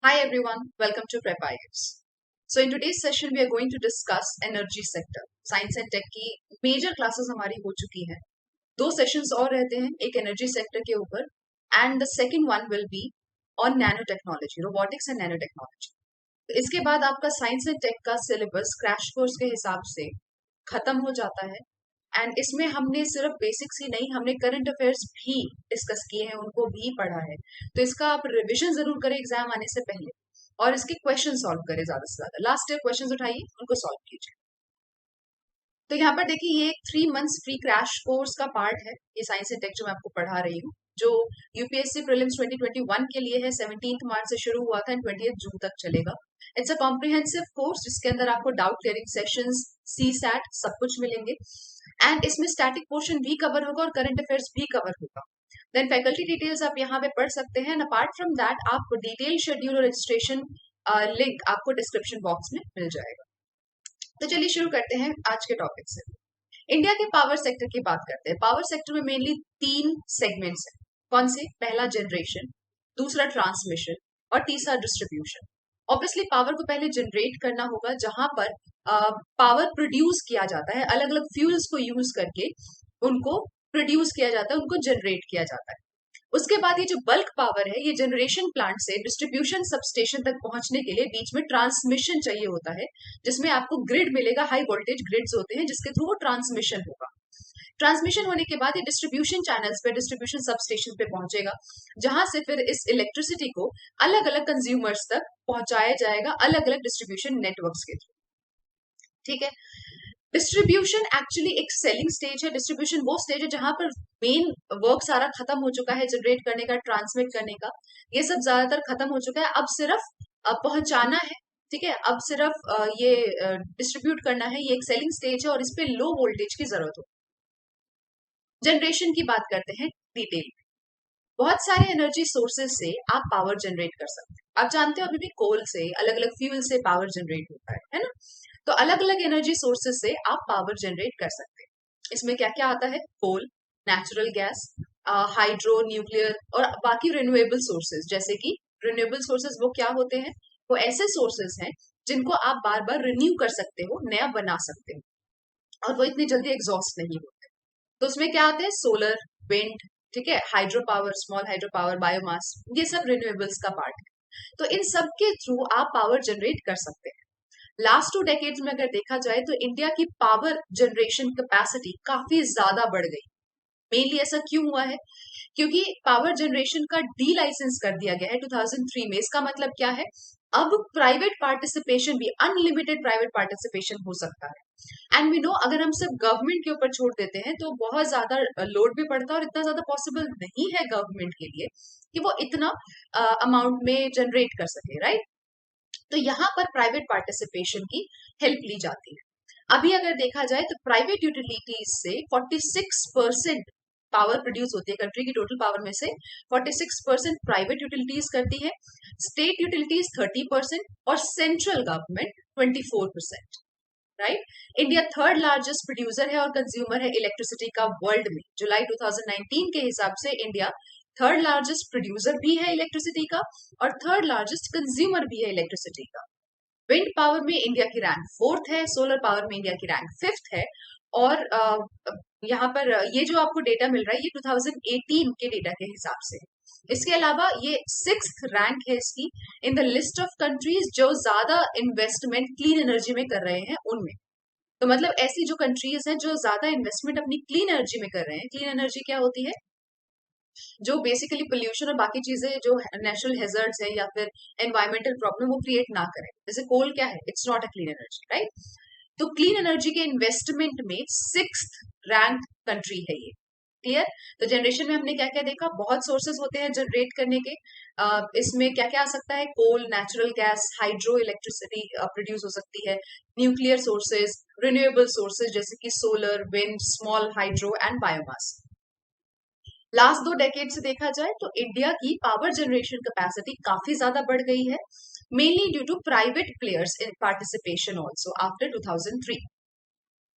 Hi everyone, welcome to Prep IELTS. So in today's session we are going to discuss energy sector. Science and tech की major classes हमारी हो चुकी हैं. दो sessions और रहते हैं, एक एनर्जी सेक्टर के ऊपर and the second one will be on nano technology, robotics and nano technology. इसके बाद आपका साइंस एंड टेक का सिलेबस क्रैश कोर्स के हिसाब से खत्म हो जाता है. एंड इसमें हमने सिर्फ बेसिक्स ही नहीं, हमने करंट अफेयर्स भी डिस्कस किए हैं, उनको भी पढ़ा है. तो इसका आप रिविजन जरूर करें एग्जाम आने से पहले और इसके क्वेश्चन सॉल्व करें ज्यादा से ज्यादा. लास्ट ईयर क्वेश्चन उठाइए, उनको सॉल्व कीजिए. तो यहाँ पर देखिए, ये 3 मंथ्स फ्री क्रैश कोर्स का पार्ट है. ये साइंस एंड टेक जो मैं आपको पढ़ा रही हूँ, जो यूपीएससी प्रीलिम्स 2021 के लिए है. 17 मार्च से शुरू हुआ था एंड 20 जून तक चलेगा. इट्स अ कॉम्प्रिहेंसिव कोर्स जिसके अंदर आपको doubt clearing sessions, CSAT सब कुछ मिलेंगे. एंड इसमें स्टैटिक पोर्शन भी कवर होगा और करंट अफेयर्स भी कवर होगा. देन फैकल्टी डिटेल्स आप यहाँ पे पढ़ सकते हैं. एंड अपार्ट फ्रॉम दैट आप डिटेल शेड्यूल और रजिस्ट्रेशन लिंक आपको डिस्क्रिप्शन बॉक्स में मिल जाएगा. तो चलिए शुरू करते हैं आज के टॉपिक से. इंडिया के पावर सेक्टर की बात करते हैं. पावर सेक्टर में मेनली 3 सेगमेंट्स हैं. कौन से? पहला जनरेशन, दूसरा ट्रांसमिशन और तीसरा डिस्ट्रीब्यूशन. ऑब्वियसली पावर को पहले जनरेट करना होगा, जहां पर पावर प्रोड्यूस किया जाता है. अलग अलग फ्यूल्स को यूज करके उनको प्रोड्यूस किया जाता है, उनको जनरेट किया जाता है. उसके बाद ये जो बल्क पावर है, ये जनरेशन प्लांट से डिस्ट्रीब्यूशन सबस्टेशन तक पहुंचने के लिए बीच में ट्रांसमिशन चाहिए होता है, जिसमें आपको ग्रिड मिलेगा. हाई वोल्टेज ग्रिड्स होते हैं जिसके थ्रू वो ट्रांसमिशन होगा. ट्रांसमिशन होने के बाद ये डिस्ट्रीब्यूशन चैनल्स पे, डिस्ट्रीब्यूशन सबस्टेशन पे पहुंचेगा, जहां से फिर इस इलेक्ट्रिसिटी को अलग अलग कंज्यूमर्स तक पहुंचाया जाएगा, अलग अलग डिस्ट्रीब्यूशन नेटवर्क्स के थ्रू. ठीक है. डिस्ट्रीब्यूशन एक्चुअली एक सेलिंग स्टेज है. डिस्ट्रीब्यूशन वो स्टेज है जहां पर मेन वर्क सारा खत्म हो चुका है, जनरेट करने का, ट्रांसमिट करने का, ये सब ज्यादातर खत्म हो चुका है. अब सिर्फ पहुंचाना है. ठीक है. अब सिर्फ ये डिस्ट्रीब्यूट करना है. ये एक सेलिंग स्टेज है और इस पे लो वोल्टेज की जरूरत हो. जनरेशन की बात करते हैं डिटेल में. बहुत सारे एनर्जी सोर्सेज से आप पावर जनरेट कर सकते हैं. आप जानते हो अभी भी कोल से, अलग अलग फ्यूल से पावर जनरेट होता है ना. तो अलग अलग एनर्जी सोर्सेज से आप पावर जनरेट कर सकते हैं. इसमें क्या क्या आता है? Coal, natural gas, hydro, nuclear और बाकी रिन्यूएबल सोर्सेज. जैसे कि रिन्यूएबल सोर्सेज वो क्या होते हैं? वो ऐसे सोर्सेज हैं जिनको आप बार बार रिन्यू कर सकते हो, नया बना सकते हो, और वो इतनी जल्दी एग्जॉस्ट नहीं होते. तो उसमें क्या आते हैं? सोलर, विंड, ठीक है, hydro power, small hydro power, biomass, ये सब रिन्यूएबल्स का पार्ट है. तो इन सब के थ्रू आप पावर जनरेट कर सकते हैं. लास्ट 2 डेकेड्स में अगर देखा जाए तो इंडिया की पावर जनरेशन कैपेसिटी काफी ज्यादा बढ़ गई. मेनली ऐसा क्यों हुआ है? क्योंकि पावर जनरेशन का डी लाइसेंस कर दिया गया है 2003 में. इसका मतलब क्या है? अब प्राइवेट पार्टिसिपेशन भी, अनलिमिटेड प्राइवेट पार्टिसिपेशन हो सकता है. एंड वी नो, अगर हम सिर्फ गवर्नमेंट के ऊपर छोड़ देते हैं तो बहुत ज्यादा लोड भी पड़ता है और इतना ज्यादा पॉसिबल नहीं है गवर्नमेंट के लिए कि वो इतना अमाउंट में जनरेट कर सके, राइट. तो यहाँ पर प्राइवेट पार्टिसिपेशन की हेल्प ली जाती है. अभी अगर देखा जाए तो प्राइवेट यूटिलिटीज से 46% पावर प्रोड्यूस होती है. कंट्री की टोटल पावर में से 46% प्राइवेट यूटिलिटीज करती है, स्टेट यूटिलिटीज 30% और central government 24%. Right. India third largest producer है और कंज्यूमर है इलेक्ट्रिसिटी का वर्ल्ड में. जुलाई 2019 के हिसाब से इंडिया थर्ड लार्जेस्ट प्रोड्यूसर भी है इलेक्ट्रिसिटी का और थर्ड लार्जेस्ट कंज्यूमर भी है इलेक्ट्रिसिटी का. विंड पावर में इंडिया की रैंक 4th है, सोलर पावर में इंडिया की रैंक 5th है. और यहाँ पर ये जो आपको डेटा मिल रहा है ये 2018 के डेटा के हिसाब से. इसके अलावा ये 6th रैंक है इसकी in the list of countries जो ज्यादा इन्वेस्टमेंट क्लीन एनर्जी में कर रहे हैं उनमें. तो मतलब ऐसी जो कंट्रीज हैं जो ज्यादा इन्वेस्टमेंट अपनी क्लीन एनर्जी में कर रहे हैं. क्लीन एनर्जी क्या होती है? जो बेसिकली पोल्यूशन और बाकी चीजें जो नेचुरल हेजर्ड्स है या फिर एनवायरमेंटल प्रॉब्लम वो क्रिएट ना करें. जैसे कोल क्या है? It's not a clean energy, right. तो क्लीन एनर्जी के इन्वेस्टमेंट में 6th रैंक कंट्री है ये. क्लियर. तो जनरेशन में हमने क्या क्या देखा? बहुत सोर्सेज होते हैं जनरेट करने के. इसमें क्या क्या आ सकता है? Coal, natural gas, hydro electricity produce हो सकती है, न्यूक्लियर सोर्सेज, रिन्यूएबल सोर्सेज जैसे कि solar, wind, small hydro and biomass. Last 2 decade से देखा जाए तो इंडिया की पावर जनरेशन कैपेसिटी काफी ज्यादा बढ़ गई है, mainly due to private players in participation also after 2003.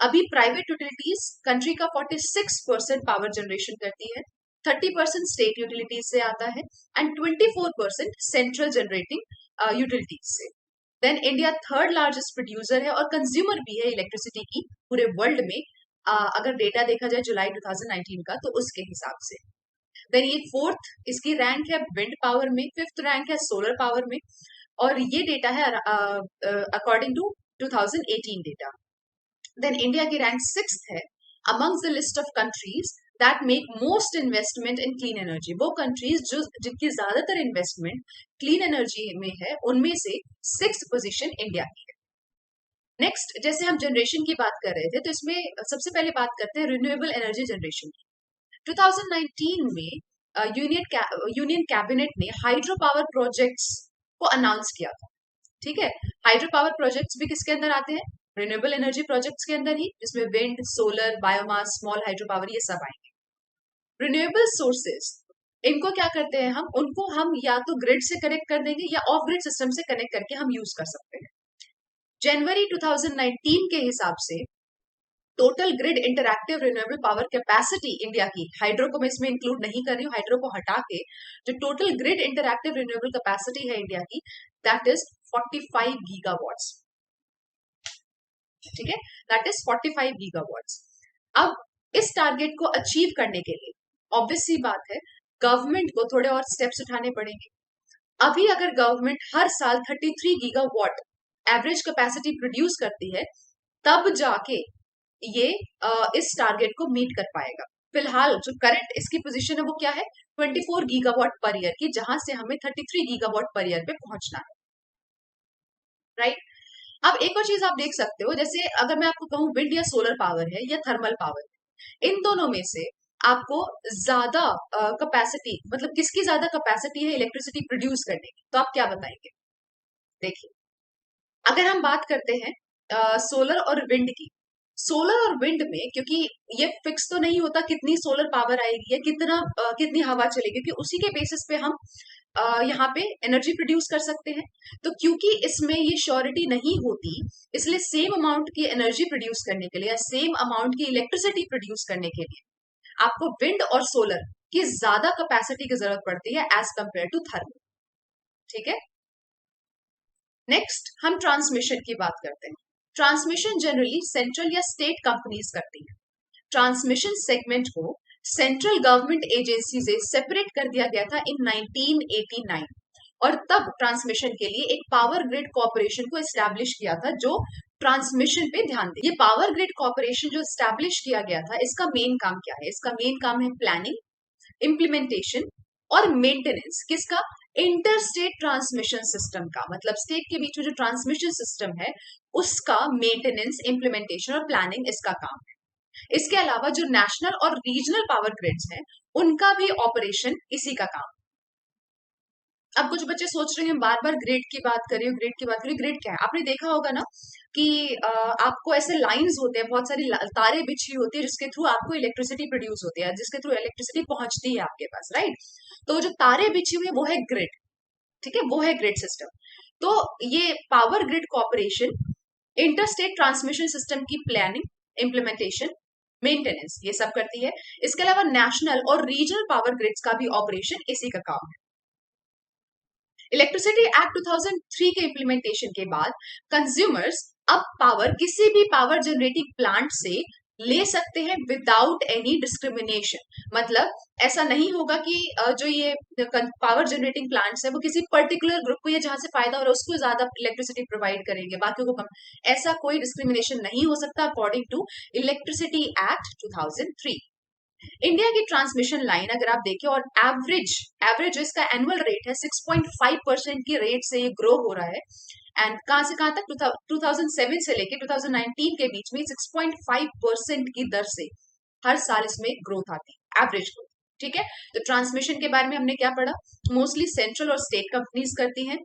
अभी प्राइवेट यूटिलिटीज कंट्री का 46% पावर जनरेशन करती है, 30% स्टेट यूटिलिटीज से आता है एंड 24% सेंट्रल जनरेटिंग यूटिलिटीज से। Then India third largest producer है और कंज्यूमर भी है इलेक्ट्रिसिटी की पूरे वर्ल्ड में, अगर डेटा देखा जाए जुलाई 2019 का तो उसके हिसाब से। देन ये फोर्थ इसकी रैंक है विंड पावर में, फिफ्थ रैंक है सोलर पावर में, और ये डेटा है according to 2018 data. Then India की रैंक सिक्स्थ है amongst the list of countries that make most investment in clean energy. वो कंट्रीज जो जिनकी ज्यादातर इन्वेस्टमेंट क्लीन एनर्जी में है, उनमें से सिक्स्थ पोजीशन इंडिया की है। नेक्स्ट, जैसे हम जनरेशन की बात कर रहे थे, तो इसमें सबसे पहले बात करते हैं रिन्यूएबल एनर्जी जनरेशन की। 2019 में यूनियन कैबिनेट ने हाइड्रो पावर प्रोजेक्ट्स को अनाउंस किया था। ठीक है, हाइड्रो पावर प्रोजेक्ट्स भी किसके अंदर आते हैं? रिन्यूएबल एनर्जी प्रोजेक्ट्स के अंदर ही, जिसमें wind, solar, biomass, small hydro power, ये सब आएंगे। रिन्यूएबल सोर्सेज, इनको क्या करते हैं उनको हम या तो ग्रिड से कनेक्ट कर देंगे या ऑफ ग्रिड सिस्टम से कनेक्ट करके हम यूज कर सकते हैं। जनवरी 2019 के हिसाब से total grid interactive renewable power capacity India की, हाइड्रो को मैं इसमें इंक्लूड नहीं कर रही हूँ, हाइड्रो को हटा के जो total grid interactive renewable capacity है इंडिया की, दैट इज 45 गीगावाट्स। ठीक है, दैट इज 45 गीगावाट्स। अब इस टारगेट को अचीव करने के लिए ऑब्वियस सी बात है गवर्नमेंट को थोड़े और स्टेप्स उठाने पड़ेंगे। अभी अगर गवर्नमेंट हर साल 33 गीगावाट एवरेज कैपेसिटी प्रोड्यूस करती है, तब जाके ये इस टारगेट को मीट कर पाएगा। फिलहाल जो करंट इसकी पोजीशन है वो क्या है? 24 गीगावाट पर ईयर की, जहां से हमें 33 गीगावाट पर ईयर पे पहुंचना है। राइट। अब एक और चीज आप देख सकते हो, जैसे अगर मैं आपको कहूं विंड या सोलर पावर है या थर्मल पावर, इन दोनों में से आपको ज्यादा कैपेसिटी, मतलब किसकी ज्यादा कैपेसिटी है इलेक्ट्रिसिटी प्रोड्यूस करने की, तो आप क्या बताएंगे? देखिए, अगर हम बात करते हैं सोलर और विंड की, सोलर और विंड में क्योंकि ये फिक्स तो नहीं होता कितनी सोलर पावर आएगी या कितनी हवा चलेगी, क्योंकि उसी के बेसिस पे हम यहाँ पे एनर्जी प्रोड्यूस कर सकते हैं। तो क्योंकि इसमें ये श्योरिटी नहीं होती, इसलिए सेम अमाउंट की एनर्जी प्रोड्यूस करने के लिए या सेम अमाउंट की इलेक्ट्रिसिटी प्रोड्यूस करने के लिए आपको विंड और सोलर की ज्यादा कैपेसिटी की जरूरत पड़ती है एज कंपेयर टू थर्मल। ठीक है, नेक्स्ट हम ट्रांसमिशन की बात करते हैं। ट्रांसमिशन जनरली सेंट्रल या स्टेट कंपनीज करती हैं। ट्रांसमिशन सेगमेंट को सेंट्रल गवर्नमेंट एजेंसी से सेपरेट कर दिया गया था इन 1989, और तब ट्रांसमिशन के लिए एक पावर ग्रिड कॉर्पोरेशन को एस्टैब्लिश किया था जो ट्रांसमिशन पे ध्यान दे। ये पावर ग्रिड कॉर्पोरेशन जो एस्टैब्लिश किया गया था, इसका मेन काम क्या है? इसका मेन काम है प्लानिंग, इम्प्लीमेंटेशन और मेंटेनेंस। किसका? इंटर स्टेट ट्रांसमिशन सिस्टम का, मतलब स्टेट के बीच में जो ट्रांसमिशन सिस्टम है उसका मेंटेनेंस, इम्प्लीमेंटेशन और प्लानिंग इसका काम है। इसके अलावा जो नेशनल और रीजनल पावर ग्रिड्स हैं उनका भी ऑपरेशन इसी का काम। अब कुछ बच्चे सोच रहे हैं बार बार ग्रिड की बात करिए, ग्रिड की बात करिए। ग्रिड क्या है? आपने देखा होगा ना कि आपको ऐसे लाइंस होते हैं, बहुत सारी तारे बिछी होती है जिसके थ्रू आपको इलेक्ट्रिसिटी प्रोड्यूस होती है, जिसके थ्रू इलेक्ट्रिसिटी पहुंचती है आपके पास। राइट, तो जो तारे बिछी हुई है वो है ग्रिड। ठीक है, वो है ग्रिड सिस्टम। तो ये power grid corporation interstate transmission system की प्लानिंग, इम्प्लीमेंटेशन, मेंटेनेंस ये सब करती है। इसके अलावा नेशनल और रीजनल पावर ग्रिड्स का भी ऑपरेशन इसी का काम है। इलेक्ट्रिसिटी एक्ट 2003 के इम्प्लीमेंटेशन के बाद कंज्यूमर्स अब पावर किसी भी पावर जनरेटिंग प्लांट से ले सकते हैं विदाउट एनी डिस्क्रिमिनेशन। मतलब ऐसा नहीं होगा कि जो ये पावर जनरेटिंग प्लांट्स है वो किसी पर्टिकुलर ग्रुप को या जहां से फायदा हो रहा है उसको ज्यादा इलेक्ट्रिसिटी प्रोवाइड करेंगे, बाकियों को कम। ऐसा कोई डिस्क्रिमिनेशन नहीं हो सकता according to electricity act 2003। India की ट्रांसमिशन लाइन अगर आप देखें, और एवरेज इसका एनुअल रेट है 6.5% की रेट से ये ग्रो हो रहा है। एंड कहां से कहां तक? 2007 से लेके 2019 के बीच में 6.5% की दर से हर साल इसमें ग्रोथ आती है, एवरेज ग्रोथ। ठीक है, तो ट्रांसमिशन के बारे में हमने क्या पढ़ा? मोस्टली सेंट्रल और स्टेट कंपनीज करती हैं।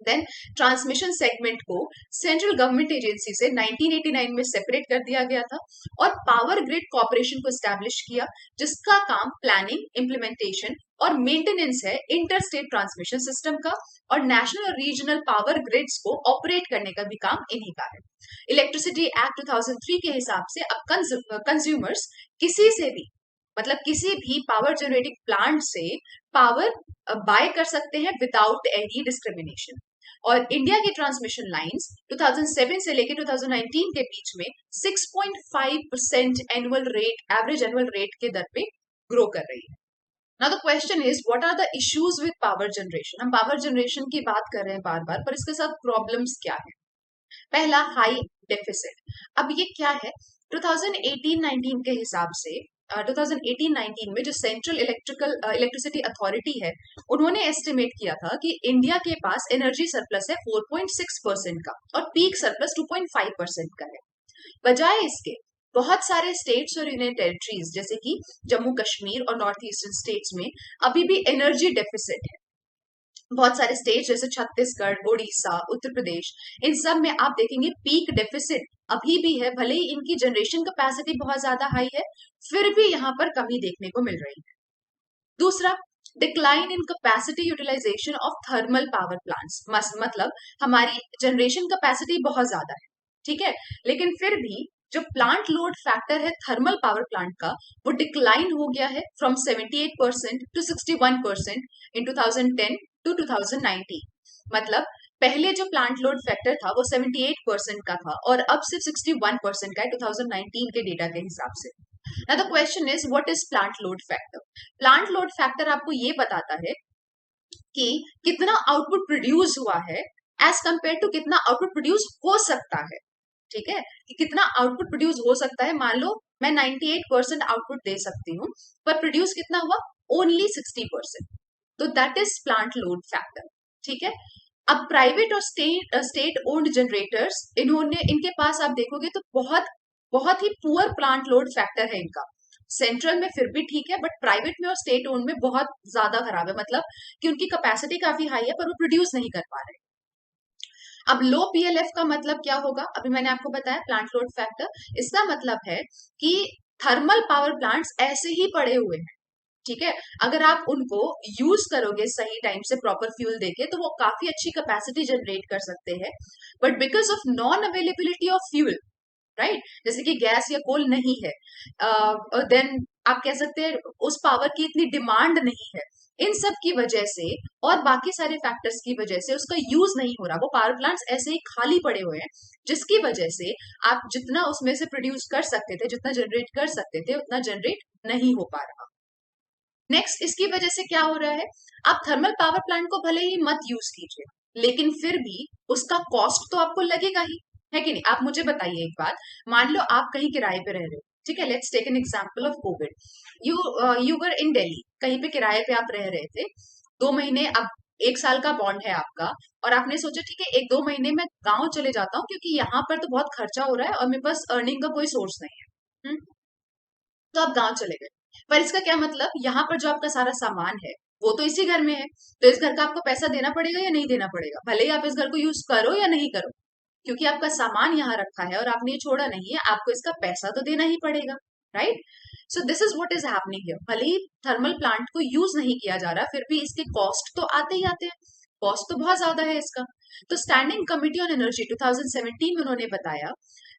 देन ट्रांसमिशन सेगमेंट को सेंट्रल गवर्नमेंट एजेंसी से 1989 में सेपरेट कर दिया गया था और पावर ग्रिड कॉर्पोरेशन को एस्टैब्लिश किया, जिसका काम प्लानिंग, इम्प्लीमेंटेशन और मेंटेनेंस है इंटर स्टेट ट्रांसमिशन सिस्टम का, और नेशनल और रीजनल पावर ग्रिड्स को ऑपरेट करने का भी काम इन्हीं का है। इलेक्ट्रिसिटी एक्ट 2003 के हिसाब से अब कंज्यूमर्स किसी से भी मतलब किसी भी पावर जनरेटिंग प्लांट से पावर बाय कर सकते हैं विदाउट एनी डिस्क्रिमिनेशन। और इंडिया की ट्रांसमिशन लाइंस 2007 से लेकर 2019 के बीच में 6.5% annual rate, average annual rate के दर पे ग्रो कर रही है। Now the question is what are the issues with power generation. हम पावर जनरेशन की बात कर रहे हैं बार बार, पर इसके साथ प्रॉब्लम्स क्या है? पहला, हाई डेफिसिट। अब ये क्या है? 2018-19 के हिसाब से 2018-19 में जो सेंट्रल इलेक्ट्रिसिटी अथॉरिटी है, उन्होंने एस्टिमेट किया था कि इंडिया के पास एनर्जी सरप्लस है 4.6% का और पीक सरप्लस 2.5% का है। बजाय इसके बहुत सारे स्टेट्स और यूनियन टेरिटरीज जैसे कि जम्मू कश्मीर और नॉर्थ ईस्टर्न स्टेट्स में अभी भी एनर्जी डेफिसिट है। बहुत सारे स्टेट जैसे छत्तीसगढ़, उड़ीसा, उत्तर प्रदेश, इन सब में आप देखेंगे पीक डेफिसिट अभी भी है। भले ही इनकी जनरेशन कैपेसिटी बहुत ज्यादा हाई है, फिर भी यहाँ पर कमी देखने को मिल रही है। दूसरा, decline in capacity utilization of thermal power plants. मतलब हमारी जनरेशन कैपेसिटी बहुत ज्यादा है, ठीक है, लेकिन फिर भी जो प्लांट लोड फैक्टर है थर्मल पावर प्लांट का, वो डिक्लाइन हो गया है फ्रॉम 78% टू 61% इन 2010 टू 2019। मतलब पहले जो प्लांट लोड फैक्टर था वो 78% का था और अब सिर्फ 61% का है 2019 के डेटा के हिसाब से। Now the question is what is plant load factor? Plant load factor आपको ये बताता है कि कितना आउटपुट प्रोड्यूस हुआ है एज कंपेयर टू कितना आउटपुट प्रोड्यूस हो सकता है। ठीक है, कि कितना आउटपुट प्रोड्यूस हो सकता है। मान लो मैं 98% आउटपुट दे सकती हूँ, पर प्रोड्यूस कितना हुआ? ओनली 60%। तो that is plant load factor. ठीक है, अब प्राइवेट और स्टेट ओन्ड जनरेटर्स, इनके पास आप देखोगे तो बहुत बहुत ही पुअर प्लांट लोड फैक्टर है इनका। सेंट्रल में फिर भी ठीक है, बट प्राइवेट में और स्टेट ओन्ड में बहुत ज्यादा खराब है। मतलब कि उनकी कैपेसिटी काफी हाई है पर वो प्रोड्यूस नहीं कर पा रहे। अब लो पीएलएफ का मतलब क्या होगा? अभी मैंने आपको बताया प्लांट लोड फैक्टर। इसका मतलब है कि थर्मल पावर प्लांट्स ऐसे ही पड़े हुए हैं, ठीक है, अगर आप उनको यूज करोगे सही टाइम से प्रॉपर फ्यूल देके तो वो काफी अच्छी कैपेसिटी जनरेट कर सकते हैं। But because of non availability of fuel, right, जैसे कि गैस या कोल नहीं है, देन आप कह सकते हैं उस पावर की इतनी डिमांड नहीं है, इन सब की वजह से और बाकी सारे फैक्टर्स की वजह से उसका यूज नहीं हो रहा। वो पावर प्लांट्स ऐसे ही खाली पड़े हुए हैं, जिसकी वजह से आप जितना उसमें से प्रोड्यूस कर सकते थे, जितना जनरेट कर सकते थे, उतना जनरेट नहीं हो पा रहा। नेक्स्ट, इसकी वजह से क्या हो रहा है? आप थर्मल पावर प्लांट को भले ही मत यूज कीजिए, लेकिन फिर भी उसका कॉस्ट तो आपको लगेगा ही, है कि नहीं? आप मुझे बताइए एक बात, मान लो आप कहीं किराए पे रह रहे हो, ठीक है, let's take an example of Covid. You were in Delhi, कहीं पे किराए पे आप रह रहे थे 2 महीने। अब 1 साल का बॉन्ड है आपका और आपने सोचा ठीक है 1-2 महीने में गाँव चले जाता हूँ क्योंकि यहाँ पर तो बहुत खर्चा हो रहा है और मेरे पास अर्निंग का कोई सोर्स नहीं है। तो आप गांव चले गए, पर इसका क्या मतलब, यहाँ पर जो आपका सारा सामान है वो तो इसी घर में है, तो इस घर का आपको पैसा देना पड़ेगा या नहीं देना पड़ेगा? भले ही आप इस घर को यूज करो या नहीं करो, क्योंकि आपका सामान यहाँ रखा है और आपने ये छोड़ा नहीं है, आपको इसका पैसा तो देना ही पड़ेगा, right? So this is what is happening here. भले ही थर्मल प्लांट को यूज नहीं किया जा रहा, फिर भी इसके कॉस्ट तो आते ही आते हैं, कॉस्ट तो बहुत ज्यादा है इसका। तो स्टैंडिंग कमिटी ऑन एनर्जी 2017 में उन्होंने बताया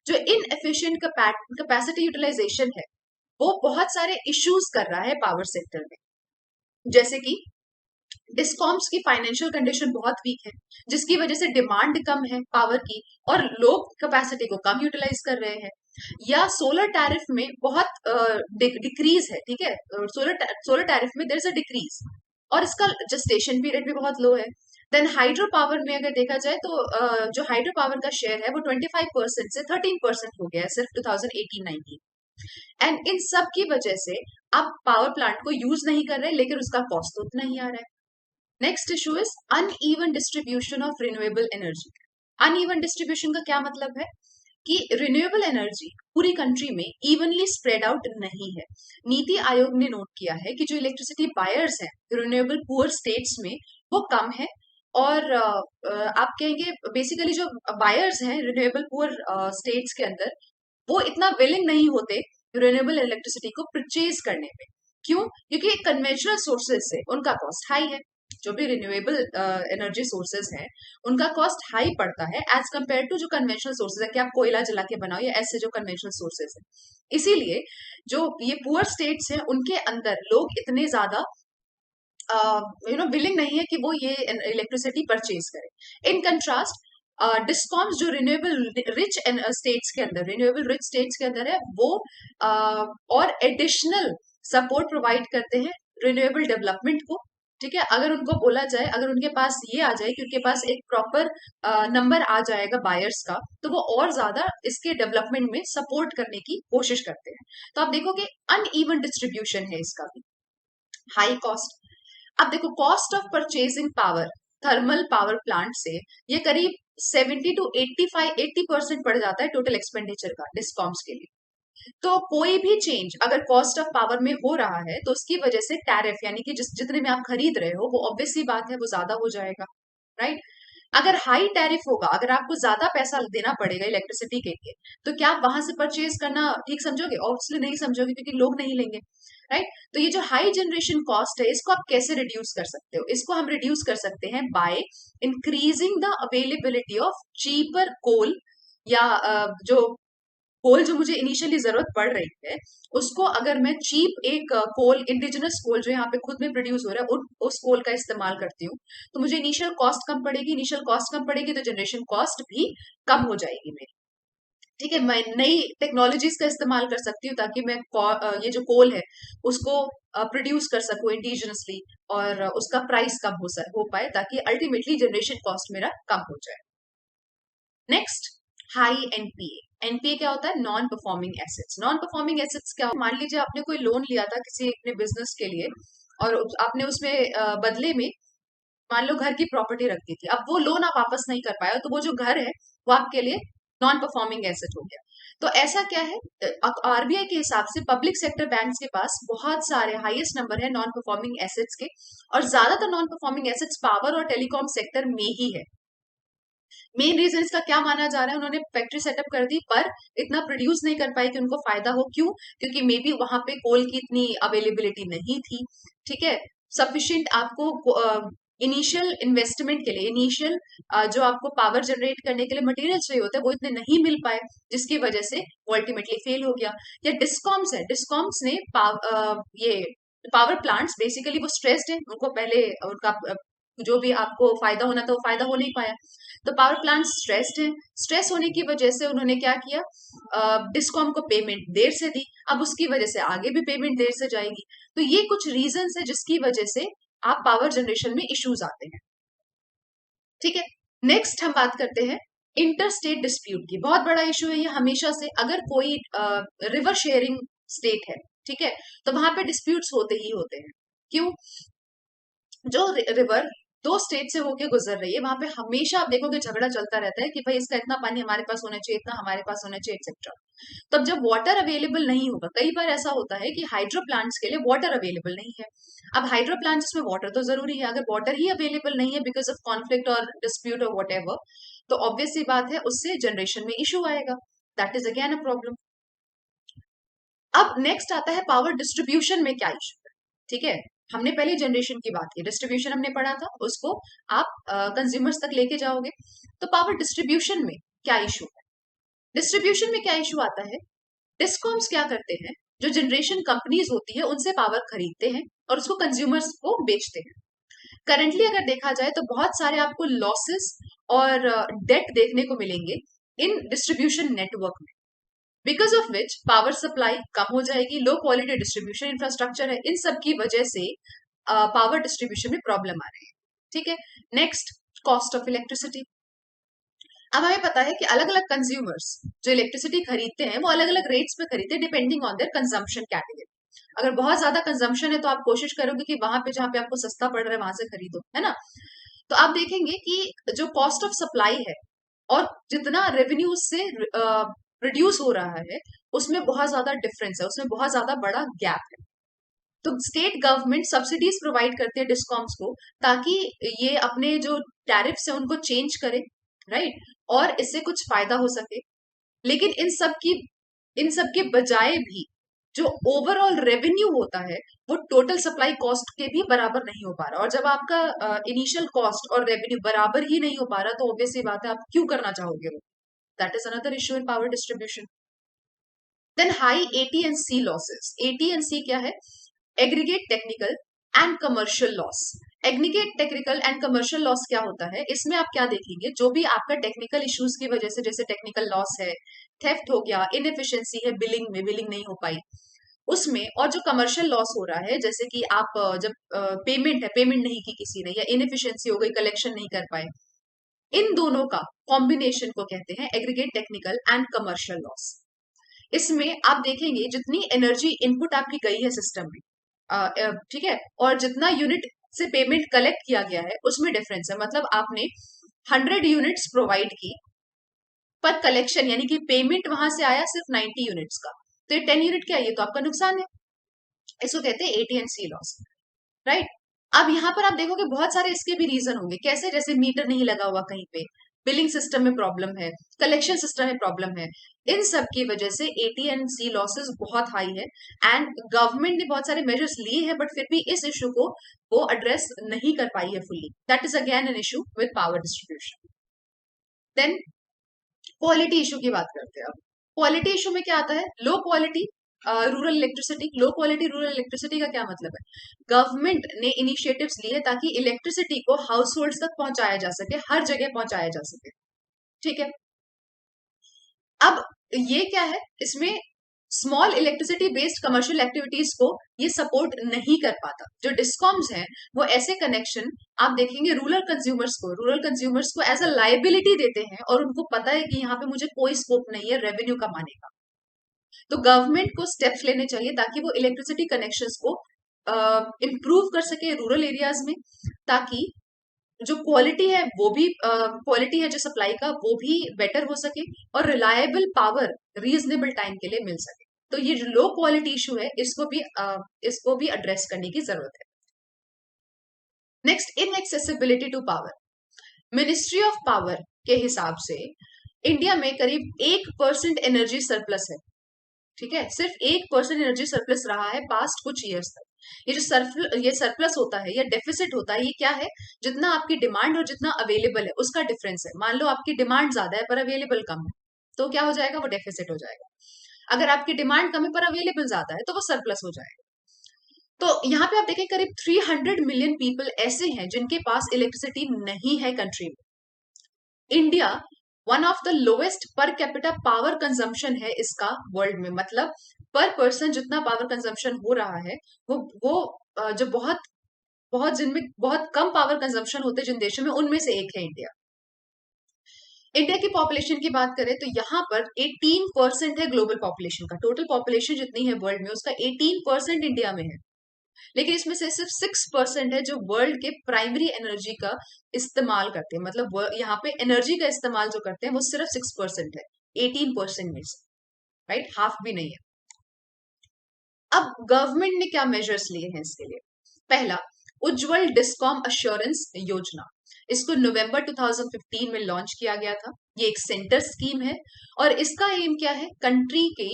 जो इनएफिशिएंट कैपेसिटी यूटिलाइजेशन है वो बहुत सारे इश्यूज कर रहा है पावर सेक्टर में। जैसे कि डिस्कॉम्स की फाइनेंशियल कंडीशन बहुत वीक है, जिसकी वजह से डिमांड कम है पावर की और लोग कैपेसिटी को कम यूटिलाइज कर रहे हैं। या सोलर टैरिफ में बहुत डिक्रीज है, ठीक है, सोलर टैरिफ में देयर इज अ डिक्रीज और इसका जस्टेशन पीरियड भी बहुत लो है। देन हाइड्रो पावर में अगर देखा जाए तो जो हाइड्रो पावर का शेयर है वो 25% से 13% हो गया है सिर्फ 2018-19। एंड इन सब की वजह से आप पावर प्लांट को यूज नहीं कर रहे, लेकिन उसका कॉस्ट तो उतना ही आ रहा है। Next issue is uneven distribution of renewable energy. Uneven distribution का क्या मतलब है कि रिन्यूएबल एनर्जी पूरी कंट्री में इवनली स्प्रेड आउट नहीं है। नीति आयोग ने नोट किया है कि जो इलेक्ट्रिसिटी बायर्स हैं रिन्यूएबल पुअर स्टेट्स में वो कम है और आप कहेंगे बेसिकली जो बायर्स हैं रिन्यूएबल पुअर स्टेट्स के अंदर वो इतना विलिंग नहीं होते रिन्यूएबल इलेक्ट्रिसिटी को परचेज करने में। क्यों? क्योंकि कन्वेंशनल सोर्सेज से उनका कॉस्ट हाई है, जो भी रिन्यूएबल एनर्जी सोर्सेज हैं उनका कॉस्ट हाई पड़ता है एज कम्पेयर टू जो कन्वेंशनल सोर्सेज है कि आप कोयला जला के बनाओ या ऐसे जो कन्वेंशनल सोर्सेज है। इसीलिए जो ये पुअर स्टेट्स हैं उनके अंदर लोग इतने ज्यादा विलिंग नहीं है कि वो ये इलेक्ट्रिसिटी परचेज करें। इन कंट्रास्ट डिस्कॉम्स जो रिन्यूएबल रिच स्टेट्स के अंदर रिन्यूएबल रिच स्टेट्स के अंदर है वो और एडिशनल सपोर्ट प्रोवाइड करते हैं रिन्यूएबल डेवलपमेंट को। ठीक है, अगर उनको बोला जाए, अगर उनके पास ये आ जाए कि उनके पास एक प्रॉपर नंबर आ जाएगा बायर्स का, तो वो और ज्यादा इसके डेवलपमेंट में सपोर्ट करने की कोशिश करते हैं। तो आप देखोगे अनइवन डिस्ट्रीब्यूशन है इसका भी, हाई कॉस्ट। अब देखो cost of purchasing power thermal power plant से ये करीब 70 टू 80% पड़ जाता है टोटल एक्सपेंडिचर का डिस्कॉम्स के लिए। तो कोई भी चेंज अगर कॉस्ट ऑफ पावर में हो रहा है तो उसकी वजह से टैरिफ यानी कि जितने में आप खरीद रहे हो वो ऑब्वियस सी बात है वो ज्यादा हो जाएगा, राइट। अगर हाई टैरिफ होगा, अगर आपको ज्यादा पैसा देना पड़ेगा इलेक्ट्रिसिटी के लिए, तो क्या आप वहां से परचेज करना ठीक समझोगे? ऑब्वियसली नहीं समझोगे क्योंकि लोग नहीं लेंगे, राइट। तो ये जो हाई जनरेशन कॉस्ट है इसको आप कैसे रिड्यूस कर सकते हो? इसको हम रिड्यूस कर सकते हैं by increasing the availability of cheaper coal, या जो कोल जो मुझे इनिशियली जरूरत पड़ रही है उसको अगर मैं चीप एक कोल, इंडिजिनस कोल जो यहाँ पे खुद में प्रोड्यूस हो रहा है उस कोल का इस्तेमाल करती हूँ, तो मुझे इनिशियल कॉस्ट कम पड़ेगी। इनिशियल कॉस्ट कम पड़ेगी तो जनरेशन कॉस्ट भी कम हो जाएगी मेरी। ठीक है, मैं नई टेक्नोलॉजीज का इस्तेमाल कर सकती हूँ ताकि मैं ये जो कोल है उसको प्रोड्यूस कर सकूं इंडिजिनसली, और उसका प्राइस कम हो पाए ताकि अल्टीमेटली जनरेशन कॉस्ट मेरा कम हो जाए। Next, high NPA. एनपीए क्या होता है? Non performing assets. Non performing assets क्या? मान लीजिए आपने कोई लोन लिया था किसी अपने बिजनेस के लिए और आपने उसमें बदले में मान लो घर की प्रॉपर्टी रख दी थी, अब वो लोन आप वापस नहीं कर पाए तो वो जो घर है वो आपके लिए नॉन परफॉर्मिंग एसेट हो गया। तो ऐसा क्या है, आरबीआई के हिसाब से पब्लिक सेक्टर बैंक्स के पास बहुत सारे हाईएस्ट नंबर है नॉन परफॉर्मिंग एसेट्स के, और ज्यादातर नॉन परफॉर्मिंग एसेट्स पावर और टेलीकॉम सेक्टर में ही है। मेन रीजन इसका क्या माना जा रहा है? उन्होंने फैक्ट्री सेटअप कर दी पर इतना प्रोड्यूस नहीं कर पाए कि उनको फायदा हो। क्यों? क्योंकि मे बी वहां पे कोल की इतनी अवेलेबिलिटी नहीं थी। ठीक है, सफिशियंट आपको इनिशियल इन्वेस्टमेंट के लिए, इनिशियल जो आपको पावर जनरेट करने के लिए मटेरियल चाहिए होता है वो इतने नहीं मिल पाए, जिसकी वजह से वो अल्टीमेटली फेल हो गया। या डिस्कॉम्स है, डिस्कॉम्स ने ये पावर प्लांट्स बेसिकली वो स्ट्रेस्ड है, उनको पहले उनका जो भी आपको फायदा होना था वो फायदा हो नहीं पाया, तो पावर प्लांट स्ट्रेस्ड है। स्ट्रेस होने की वजह से उन्होंने क्या किया, डिस्कॉम को पेमेंट देर से दी, अब उसकी वजह से आगे भी पेमेंट देर से जाएगी। तो ये कुछ रीजन है जिसकी वजह से आप पावर जनरेशन में इश्यूज आते हैं। ठीक है, नेक्स्ट हम बात करते हैं इंटर स्टेट डिस्प्यूट की। बहुत बड़ा इशू है ये हमेशा से, अगर कोई रिवर शेयरिंग स्टेट है, ठीक है, तो वहां पे डिस्प्यूट्स होते ही होते हैं। क्यों? जो रिवर दो स्टेट से होके गुजर रही है वहां पे हमेशा आप देखोगे झगड़ा चलता रहता है कि भाई इसका इतना पानी हमारे पास होना चाहिए, इतना हमारे पास होना चाहिए, एक्सेट्रा। तब जब वाटर अवेलेबल नहीं होगा, कई बार ऐसा होता है कि हाइड्रो प्लांट्स के लिए वाटर अवेलेबल नहीं है। अब हाइड्रो प्लांट्स में वाटर तो जरूरी है, अगर वाटर ही अवेलेबल नहीं है बिकॉज ऑफ कॉन्फ्लिक्ट और डिस्प्यूट और वट एवर, तो ऑब्वियस सी बात है उससे जनरेशन में इशू आएगा। That is again a problem. अब नेक्स्ट आता है पावर डिस्ट्रीब्यूशन में क्या इशू है। ठीक है, हमने पहले जनरेशन की बात की, डिस्ट्रीब्यूशन हमने पढ़ा था, उसको आप कंज्यूमर्स तक लेके जाओगे। तो पावर डिस्ट्रीब्यूशन में क्या इशू है? डिस्ट्रीब्यूशन में क्या इशू आता है, डिस्कॉम्स क्या करते हैं, जो जनरेशन कंपनीज होती है उनसे पावर खरीदते हैं और उसको कंज्यूमर्स को बेचते हैं। करंटली अगर देखा जाए तो बहुत सारे आपको लॉसेस और डेट देखने को मिलेंगे इन डिस्ट्रीब्यूशन नेटवर्क में, because of which power supply कम हो जाएगी, लो क्वालिटी डिस्ट्रीब्यूशन इंफ्रास्ट्रक्चर है, इन सब की वजह से पावर डिस्ट्रीब्यूशन में प्रॉब्लम आ रही है। ठीक है, नेक्स्ट, कॉस्ट ऑफ इलेक्ट्रिसिटी। अब हमें पता है कि अलग अलग कंज्यूमर्स जो इलेक्ट्रिसिटी खरीदते हैं वो अलग अलग रेट्स पे खरीदते हैं depending on their consumption category. अगर बहुत ज्यादा कंजम्पशन है तो आप कोशिश करोगे कि वहां पे जहां पे आपको सस्ता पड़ रहा है वहां से खरीदो, है ना। तो आप देखेंगे कि जो कॉस्ट ऑफ सप्लाई है और जितना रेवेन्यू से रिड्यूस हो रहा है उसमें बहुत ज्यादा डिफरेंस है, उसमें बहुत ज्यादा बड़ा गैप है। तो स्टेट गवर्नमेंट सब्सिडीज प्रोवाइड करते हैं डिस्कॉम्स को ताकि ये अपने जो टैरिफ्स है उनको चेंज करे, राइट, और इससे कुछ फायदा हो सके। लेकिन इन सब के बजाय भी जो ओवरऑल रेवेन्यू होता है वो टोटल सप्लाई कॉस्ट के भी बराबर नहीं हो पा रहा, और जब आपका इनिशियल कॉस्ट और रेवेन्यू बराबर ही नहीं हो पा रहा तो ऑब्वियसली बात है आप क्यों करना चाहोगे वो। That is another issue in power distribution. Then high AT&C losses. AT&C क्या है? Aggregate technical and commercial loss. Aggregate technical and commercial loss क्या होता है? इसमें आप क्या देखेंगे, जो भी आपका टेक्निकल इश्यूज की वजह से, जैसे टेक्निकल लॉस है, थेफ्ट हो गया, इनएफिशिएंसी है, बिलिंग नहीं हो पाई उसमें, और जो कमर्शियल लॉस हो रहा है जैसे कि आप जब पेमेंट नहीं की किसी ने, या इनएफिशिएंसी हो गई, कलेक्शन नहीं कर पाए, इन दोनों का कॉम्बिनेशन को कहते हैं aggregate technical and commercial loss. इसमें आप देखेंगे जितनी एनर्जी इनपुट आपकी गई है सिस्टम में, ठीक है, और जितना यूनिट से पेमेंट कलेक्ट किया गया है उसमें डिफरेंस है। मतलब आपने 100 यूनिट्स प्रोवाइड की, पर कलेक्शन यानी कि पेमेंट वहां से आया सिर्फ 90 यूनिट्स का, तो ये 10 यूनिट क्या है? ये तो आपका नुकसान है। इसको कहते हैं AT&C लॉस, राइट। अब यहाँ पर आप देखोगे बहुत सारे इसके भी रीजन होंगे, कैसे? जैसे मीटर नहीं लगा हुआ कहीं पे, बिलिंग सिस्टम में प्रॉब्लम है, कलेक्शन सिस्टम में प्रॉब्लम है, इन सब की वजह से AT&C लॉसेस बहुत हाई है। एंड गवर्नमेंट ने बहुत सारे मेजर्स लिए हैं, बट फिर भी इस इशू को वो एड्रेस नहीं कर पाई है fully. That is again an issue with power distribution. Then quality issue की बात करते हैं। अब क्वालिटी इशू में क्या आता है? Low quality rural electricity. Low quality rural electricity का क्या मतलब है? गवर्नमेंट ने इनिशिएटिव्स लिए ताकि इलेक्ट्रिसिटी को हाउस होल्ड तक पहुंचाया जा सके, हर जगह पहुंचाया जा सके, ठीक है। अब ये क्या है, इसमें small electricity based commercial activities को ये सपोर्ट नहीं कर पाता। जो डिस्कॉम्स हैं वो ऐसे कनेक्शन आप देखेंगे रूरल कंज्यूमर्स को एज अ लाइबिलिटी देते हैं, और उनको पता है कि यहाँ पे मुझे कोई स्कोप नहीं है रेवेन्यू कमाने का। तो गवर्नमेंट को स्टेप्स लेने चाहिए ताकि वो इलेक्ट्रिसिटी कनेक्शंस को इम्प्रूव कर सके रूरल एरियाज में, ताकि जो क्वालिटी है जो सप्लाई का वो भी बेटर हो सके, और रिलायबल पावर रीजनेबल टाइम के लिए मिल सके। तो ये जो लो क्वालिटी इशू है इसको भी एड्रेस करने की जरूरत है। Next, inaccessibility to power. Ministry of power के हिसाब से इंडिया में करीब 1% एनर्जी सरप्लस है, ठीक है। सिर्फ 1% एनर्जी सरप्लस रहा है पास्ट कुछ ईयर्स तक। ये सरप्लस होता है या डेफिसिट होता है, ये क्या है? जितना आपकी डिमांड और जितना अवेलेबल है उसका डिफरेंस है। मान लो आपकी डिमांड ज्यादा है पर अवेलेबल कम है, तो क्या हो जाएगा? वो डेफिसिट हो जाएगा। अगर आपकी डिमांड कम है पर अवेलेबल ज्यादा है तो वो सरप्लस हो जाएगा। तो यहाँ पे आप देखें करीब 300 मिलियन पीपल ऐसे हैं जिनके पास इलेक्ट्रिसिटी नहीं है कंट्री में। India one of the lowest per capita power consumption है इसका वर्ल्ड में। मतलब पर पर्सन जितना पावर कंजम्पशन हो रहा है वो जो बहुत बहुत जिनमें बहुत कम पावर कंजम्पशन होते हैं जिन देशों में, उनमें से एक है इंडिया। इंडिया की पॉपुलेशन की बात करें तो यहाँ पर 18% है ग्लोबल पॉपुलेशन का। टोटल पॉपुलेशन जितनी है वर्ल्ड में उसका 18% इंडिया में है, लेकिन इसमें से सिर्फ 6% है जो वर्ल्ड के प्राइमरी एनर्जी का इस्तेमाल करते हैं। मतलब यहाँ पे एनर्जी का इस्तेमाल जो करते हैं वो सिर्फ 6% है 18% में से, राइट, हाफ भी नहीं है। अब गवर्नमेंट ने क्या मेजर्स लिए हैं इसके लिए? पहला, उज्जवल डिस्कॉम अश्योरेंस योजना। इसको नवंबर 2015 में लॉन्च किया गया था। ये एक सेंटर स्कीम है, और इसका एम क्या है? कंट्री के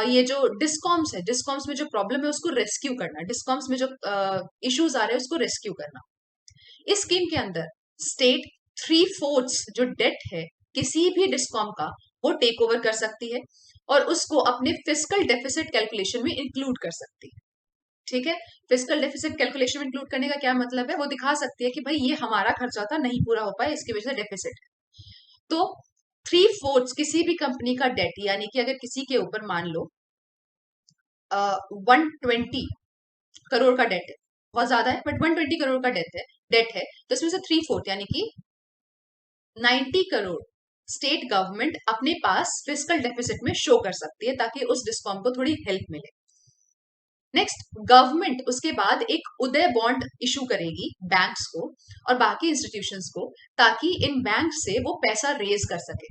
ये जो डिस्कॉम्स है, डिस्कॉम्स में जो प्रॉब्लम है उसको रेस्क्यू करना, डिस्कॉम्स में जो इश्यूज आ रहे हैं उसको रेस्क्यू करना। इस स्कीम के अंदर स्टेट 3/4 जो डेट है किसी भी डिस्कॉम का वो टेक ओवर कर सकती है, और उसको अपने फिस्कल डेफिसिट कैलकुलेशन में इंक्लूड कर सकती है, ठीक है। फिस्कल डेफिसिट कैलकुलेशन में इंक्लूड करने का क्या मतलब है? वो दिखा सकती है कि भाई ये हमारा खर्चा था, नहीं पूरा हो पाया, इसकी वजह से डेफिसिट। तो 3/4 किसी भी कंपनी का डेट, यानी कि अगर किसी के ऊपर मान लो 120 करोड़ का डेट है, बहुत ज्यादा है बट 120 करोड़ का डेट है, तो इसमें से 3/4 यानी कि 90 करोड़ स्टेट गवर्नमेंट अपने पास फिस्कल डेफिसिट में शो कर सकती है, ताकि उस डिस्कॉम को थोड़ी हेल्प मिले। नेक्स्ट, गवर्नमेंट उसके बाद एक उदय बॉन्ड इशू करेगी बैंक्स को और बाकी इंस्टीट्यूशंस को, ताकि इन बैंक से वो पैसा रेज कर सके।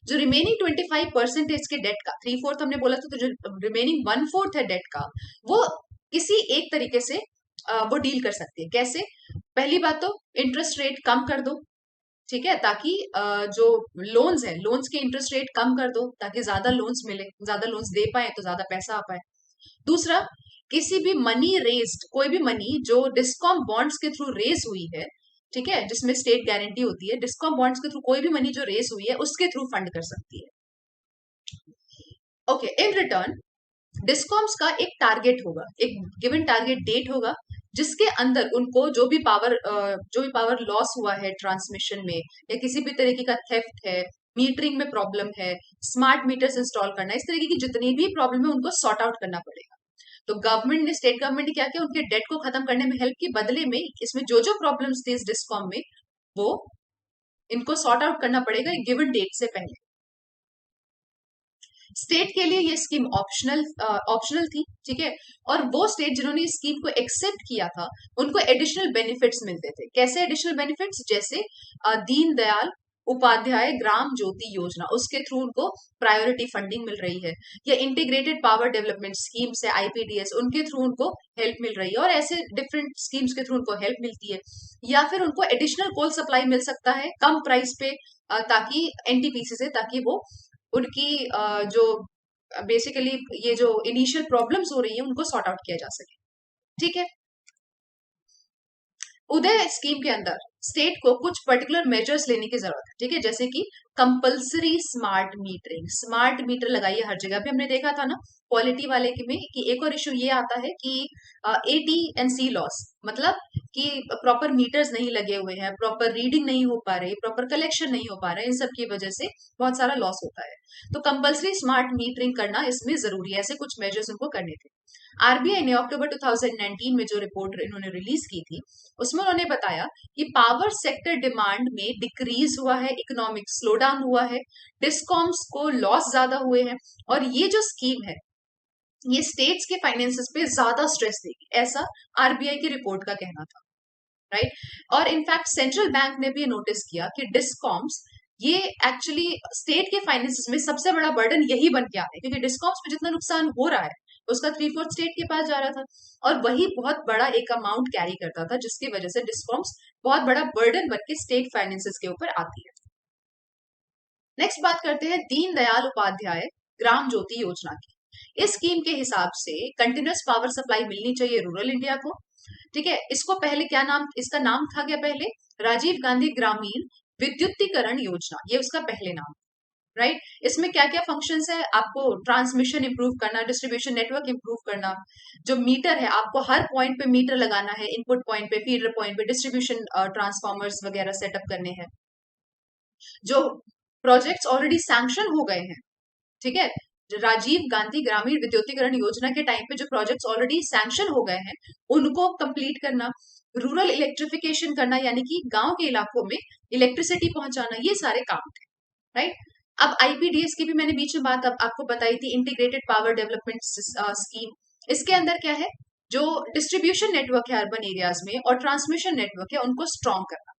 जो रिमेनिंग 25% है इसके डेट का, 3/4 हमने बोला था, तो जो रिमेनिंग 1/4 है डेट का, वो किसी एक तरीके से वो डील कर सकती है। कैसे? पहली बात तो इंटरेस्ट रेट कम कर दो, ठीक है, ताकि जो लोन्स है, लोन्स के इंटरेस्ट रेट कम कर दो ताकि ज्यादा लोन्स मिले, ज्यादा लोन्स दे पाए तो ज्यादा पैसा आ पाए। दूसरा, किसी भी मनी रेज्ड, कोई भी मनी जो डिस्कॉम बॉन्ड्स के थ्रू रेज हुई है, ठीक है, जिसमें स्टेट गारंटी होती है, डिस्कॉम बॉन्ड्स के थ्रू कोई भी मनी जो रेज हुई है उसके थ्रू फंड कर सकती है। ओके, इन रिटर्न डिस्कॉम्स का एक टारगेट होगा, एक गिवन टारगेट डेट होगा, जिसके अंदर उनको जो भी पावर लॉस हुआ है ट्रांसमिशन में, या किसी भी तरीके का थेफ्ट है, मीटरिंग में प्रॉब्लम है, स्मार्ट मीटर्स इंस्टॉल करना, इस तरीके की जितनी भी प्रॉब्लम है उनको सॉर्ट आउट करना पड़ेगा। तो गवर्नमेंट ने, स्टेट गवर्नमेंट ने क्या किया, उनके डेट को खत्म करने में हेल्प की, बदले में इसमें जो जो प्रॉब्लम्स थी इस डिस्कॉम में, वो इनको सॉर्ट आउट करना पड़ेगा एक गिवन डेट से पहले। स्टेट के लिए ये स्कीम ऑप्शनल थी, ठीक है, और वो स्टेट जिन्होंने इस स्कीम को एक्सेप्ट किया था उनको एडिशनल बेनिफिट्स मिलते थे। कैसे एडिशनल बेनिफिट्स? जैसे दीन दयाल उपाध्याय ग्राम ज्योति योजना, उसके थ्रू उनको प्रायोरिटी फंडिंग मिल रही है, या इंटीग्रेटेड पावर डेवलपमेंट स्कीम से आईपीडीएस, उनके थ्रू उनको हेल्प मिल रही है, और ऐसे डिफरेंट स्कीम्स के थ्रू उनको हेल्प मिलती है। या फिर उनको एडिशनल कोल सप्लाई मिल सकता है कम प्राइस पे, ताकि एनटीपीसी से, ताकि वो उनकी जो बेसिकली ये जो इनिशियल प्रॉब्लम्स हो रही है उनको सॉर्ट आउट किया जा सके, ठीक है। उदय स्कीम के अंदर स्टेट को कुछ पर्टिकुलर मेजर्स लेने की जरूरत है, ठीक है, जैसे कि compulsory smart metering, smart meter लगाइए हर जगह। भी हमने देखा था ना क्वालिटी वाले के में कि एक और इशू ये आता है कि AT&C लॉस, मतलब कि प्रॉपर मीटर्स नहीं लगे हुए हैं, प्रॉपर रीडिंग नहीं हो पा रही, प्रॉपर कलेक्शन नहीं हो पा रहा है, इन सब की वजह से बहुत सारा लॉस होता है। तो कंपलसरी स्मार्ट मीटरिंग करना इसमें जरूरी है, ऐसे कुछ मेजर्स उनको करने थे। आरबीआई ने अक्टूबर 2019 में जो रिपोर्ट इन्होंने रिलीज की थी उसमें उन्होंने बताया कि पावर सेक्टर डिमांड में डिक्रीज हुआ है, इकोनॉमिक स्लो डाउन हुआ है, डिस्कॉम्स को लॉस ज्यादा हुए हैं, और ये जो स्कीम है ये स्टेट्स के फाइनेंसेस पे ज्यादा स्ट्रेस देगी, ऐसा आरबीआई की रिपोर्ट का कहना था, राइट। और इनफैक्ट सेंट्रल बैंक ने भी नोटिस किया कि डिस्कॉम्स ये एक्चुअली स्टेट के फाइनेंसेस में सबसे बड़ा बर्डन यही बन के आते हैं, क्योंकि डिस्कॉम्स में जितना नुकसान हो रहा है उसका 3/4 स्टेट के पास जा रहा था, और वही बहुत बड़ा एक अमाउंट कैरी करता था, जिसकी वजह से डिस्कॉम्स बहुत बड़ा बर्डन बन के स्टेट फाइनेंसेस के ऊपर आती है। नेक्स्ट बात करते हैं दीनदयाल उपाध्याय ग्राम ज्योति योजना की। इस स्कीम के हिसाब से कंटिन्यूअस पावर सप्लाई मिलनी चाहिए रूरल इंडिया को, ठीक है। इसको पहले क्या नाम, इसका नाम था क्या पहले? राजीव गांधी ग्रामीण विद्युतीकरण योजना, ये उसका पहले नाम, राइट। इसमें क्या क्या फंक्शंस है? आपको ट्रांसमिशन इंप्रूव करना, डिस्ट्रीब्यूशन नेटवर्क इंप्रूव करना, जो मीटर है आपको हर पॉइंट पे मीटर लगाना है, इनपुट पॉइंट पे, फीडर पॉइंट पे, डिस्ट्रीब्यूशन ट्रांसफॉर्मर्स वगैरह सेटअप करने हैं। जो प्रोजेक्ट्स ऑलरेडी सैंक्शन हो गए हैं, ठीक है, राजीव गांधी ग्रामीण विद्युतीकरण योजना के टाइम पे जो प्रोजेक्ट्स ऑलरेडी सैंक्शन हो गए हैं उनको कंप्लीट करना, रूरल इलेक्ट्रिफिकेशन करना, यानी कि गांव के इलाकों में इलेक्ट्रिसिटी पहुंचाना, ये सारे काम थे, राइट। अब आईपीडीएस की भी मैंने बीच में बात अब आपको बताई थी, इंटीग्रेटेड पावर डेवलपमेंट स्कीम। इसके अंदर क्या है? जो डिस्ट्रीब्यूशन नेटवर्क है अर्बन एरियाज में और ट्रांसमिशन नेटवर्क है उनको स्ट्रॉन्ग करना,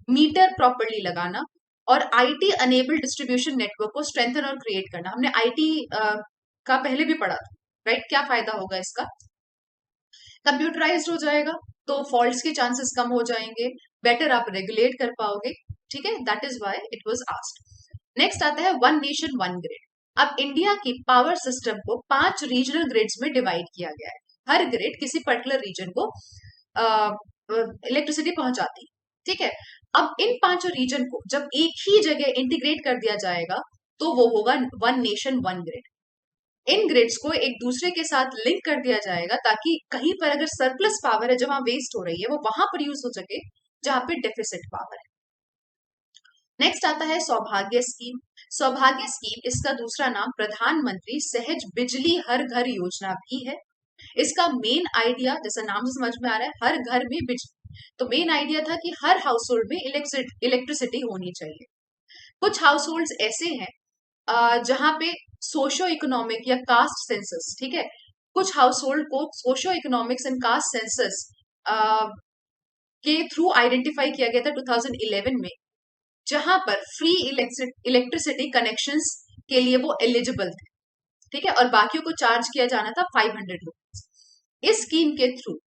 मीटर प्रॉपरली लगाना, और आईटी अनेबल्ड डिस्ट्रीब्यूशन नेटवर्क को स्ट्रेंथन और क्रिएट करना। हमने आईटी का पहले भी पढ़ा था, राइट। क्या फायदा होगा इसका? कंप्यूटराइज्ड हो जाएगा तो फॉल्ट्स के चांसेस कम हो जाएंगे, बेटर आप रेगुलेट कर पाओगे, ठीक है। That is why it was asked. Next आता है वन नेशन वन ग्रिड। अब इंडिया की पावर सिस्टम को 5 रीजनल ग्रिड्स में डिवाइड किया गया है, हर ग्रिड किसी पर्टिकुलर रीजन को इलेक्ट्रिसिटी पहुंचाती, ठीक है। अब इन 5 रीजन को जब एक ही जगह इंटीग्रेट कर दिया जाएगा तो वो होगा वन नेशन वन ग्रिड। इन ग्रिड्स को एक दूसरे के साथ लिंक कर दिया जाएगा ताकि कहीं पर अगर सरप्लस पावर है, जहां वेस्ट हो रही है, वो वहां पर यूज हो सके जहां पे डेफिसिट पावर है। नेक्स्ट आता है सौभाग्य स्कीम। सौभाग्य स्कीम, इसका दूसरा नाम प्रधानमंत्री सहज बिजली हर घर योजना भी है। इसका मेन आइडिया, जैसा नाम से समझ में आ रहा है, हर घर में बिजली, तो मेन आइडिया था कि हर हाउस होल्ड में इलेक्ट्रिसिटी होनी चाहिए। कुछ हाउस होल्ड ऐसे हैं जहां पे सोशो इकोनॉमिक या कास्ट सेंसस, ठीक है, कुछ हाउस होल्ड को socio economics and caste census के थ्रू आइडेंटिफाई किया गया था 2011 में, जहां पर फ्री इलेक्ट्रिसिटी कनेक्शंस के लिए वो एलिजिबल थे, ठीक है, और बाकियों को चार्ज किया जाना था 500 रुपीज। इस स्कीम के थ्रू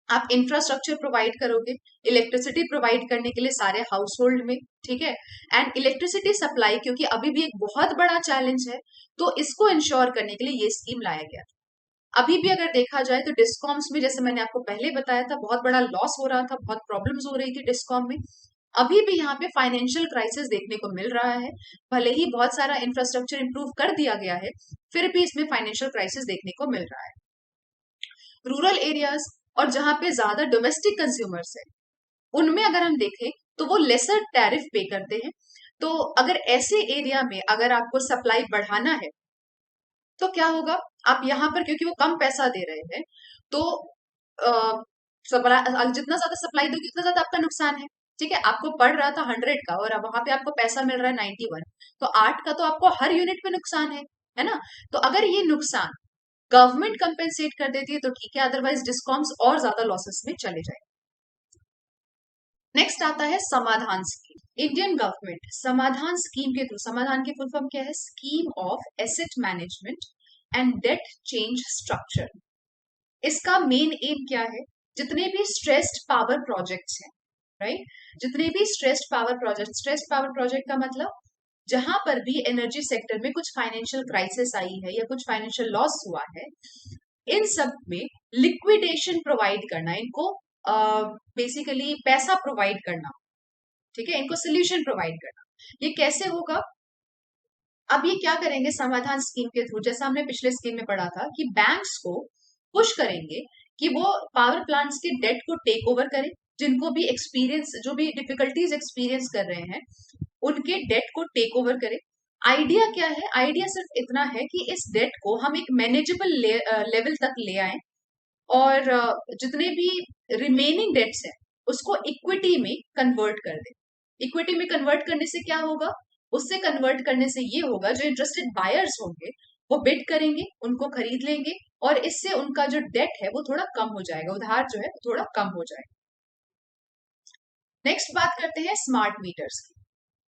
आप इंफ्रास्ट्रक्चर प्रोवाइड करोगे इलेक्ट्रिसिटी प्रोवाइड करने के लिए सारे हाउस होल्ड में, ठीक है। एंड इलेक्ट्रिसिटी सप्लाई क्योंकि अभी भी एक बहुत बड़ा चैलेंज है, तो इसको इंश्योर करने के लिए ये स्कीम लाया गया। अभी भी अगर देखा जाए तो डिस्कॉम्स में, जैसे मैंने आपको पहले बताया था, बहुत बड़ा लॉस हो रहा था, बहुत प्रॉब्लम्स हो रही थी डिस्कॉम में। अभी भी यहाँ पे फाइनेंशियल क्राइसिस देखने को मिल रहा है। भले ही बहुत सारा इंफ्रास्ट्रक्चर इंप्रूव कर दिया गया है, फिर भी इसमें फाइनेंशियल क्राइसिस देखने को मिल रहा है। रूरल एरियाज और जहां पे ज्यादा डोमेस्टिक कंज्यूमर्स है, उनमें अगर हम देखें तो वो लेसर टैरिफ पे करते हैं। तो अगर ऐसे एरिया में अगर आपको सप्लाई बढ़ाना है तो क्या होगा, आप यहाँ पर क्योंकि वो कम पैसा दे रहे हैं, तो सप्लाई, जितना ज्यादा सप्लाई दोगे उतना ज्यादा आपका नुकसान है। ठीक है, आपको पड़ रहा था 100 का और अब वहां पे आपको पैसा मिल रहा है 91, तो 8 का तो आपको हर यूनिट पे नुकसान है ना। तो अगर ये नुकसान गवर्नमेंट कंपेंसेट कर देती है तो ठीक है, अदरवाइज डिस्कॉम्स और ज्यादा लॉसेस में चले जाए। नेक्स्ट आता है Samadhan scheme. Indian government Samadhan scheme के थ्रू, समाधान की फुल फॉर्म क्या है, scheme of asset management and debt change structure. इसका मेन एम क्या है, जितने भी स्ट्रेस्ड पावर प्रोजेक्ट्स हैं, राइट, जितने भी स्ट्रेस्ड पावर प्रोजेक्ट का मतलब जहां पर भी एनर्जी सेक्टर में कुछ फाइनेंशियल क्राइसिस आई है या कुछ फाइनेंशियल लॉस हुआ है, इन सब में लिक्विडेशन प्रोवाइड करना, इनको बेसिकली पैसा प्रोवाइड करना, ठीक है, इनको सोल्यूशन प्रोवाइड करना। ये कैसे होगा, अब ये क्या करेंगे समाधान स्कीम के थ्रू, जैसा हमने पिछले स्कीम में पढ़ा था कि बैंक्स को पुश करेंगे कि वो पावर प्लांट्स के डेट को टेक ओवर करें, जिनको भी एक्सपीरियंस, जो भी डिफिकल्टीज एक्सपीरियंस कर रहे हैं, उनके डेट को टेक ओवर करें। आइडिया क्या है, आइडिया सिर्फ इतना है कि इस डेट को हम एक मैनेजेबल लेवल तक ले आए, और जितने भी रिमेनिंग डेट्स हैं उसको इक्विटी में कन्वर्ट कर दें। इक्विटी में कन्वर्ट करने से क्या होगा, उससे कन्वर्ट करने से ये होगा, जो इंटरेस्टेड बायर्स होंगे वो बिड करेंगे, उनको खरीद लेंगे, और इससे उनका जो डेट है वो थोड़ा कम हो जाएगा, उधार जो है वो थोड़ा कम हो जाएगा। नेक्स्ट बात करते हैं स्मार्ट मीटर्स की।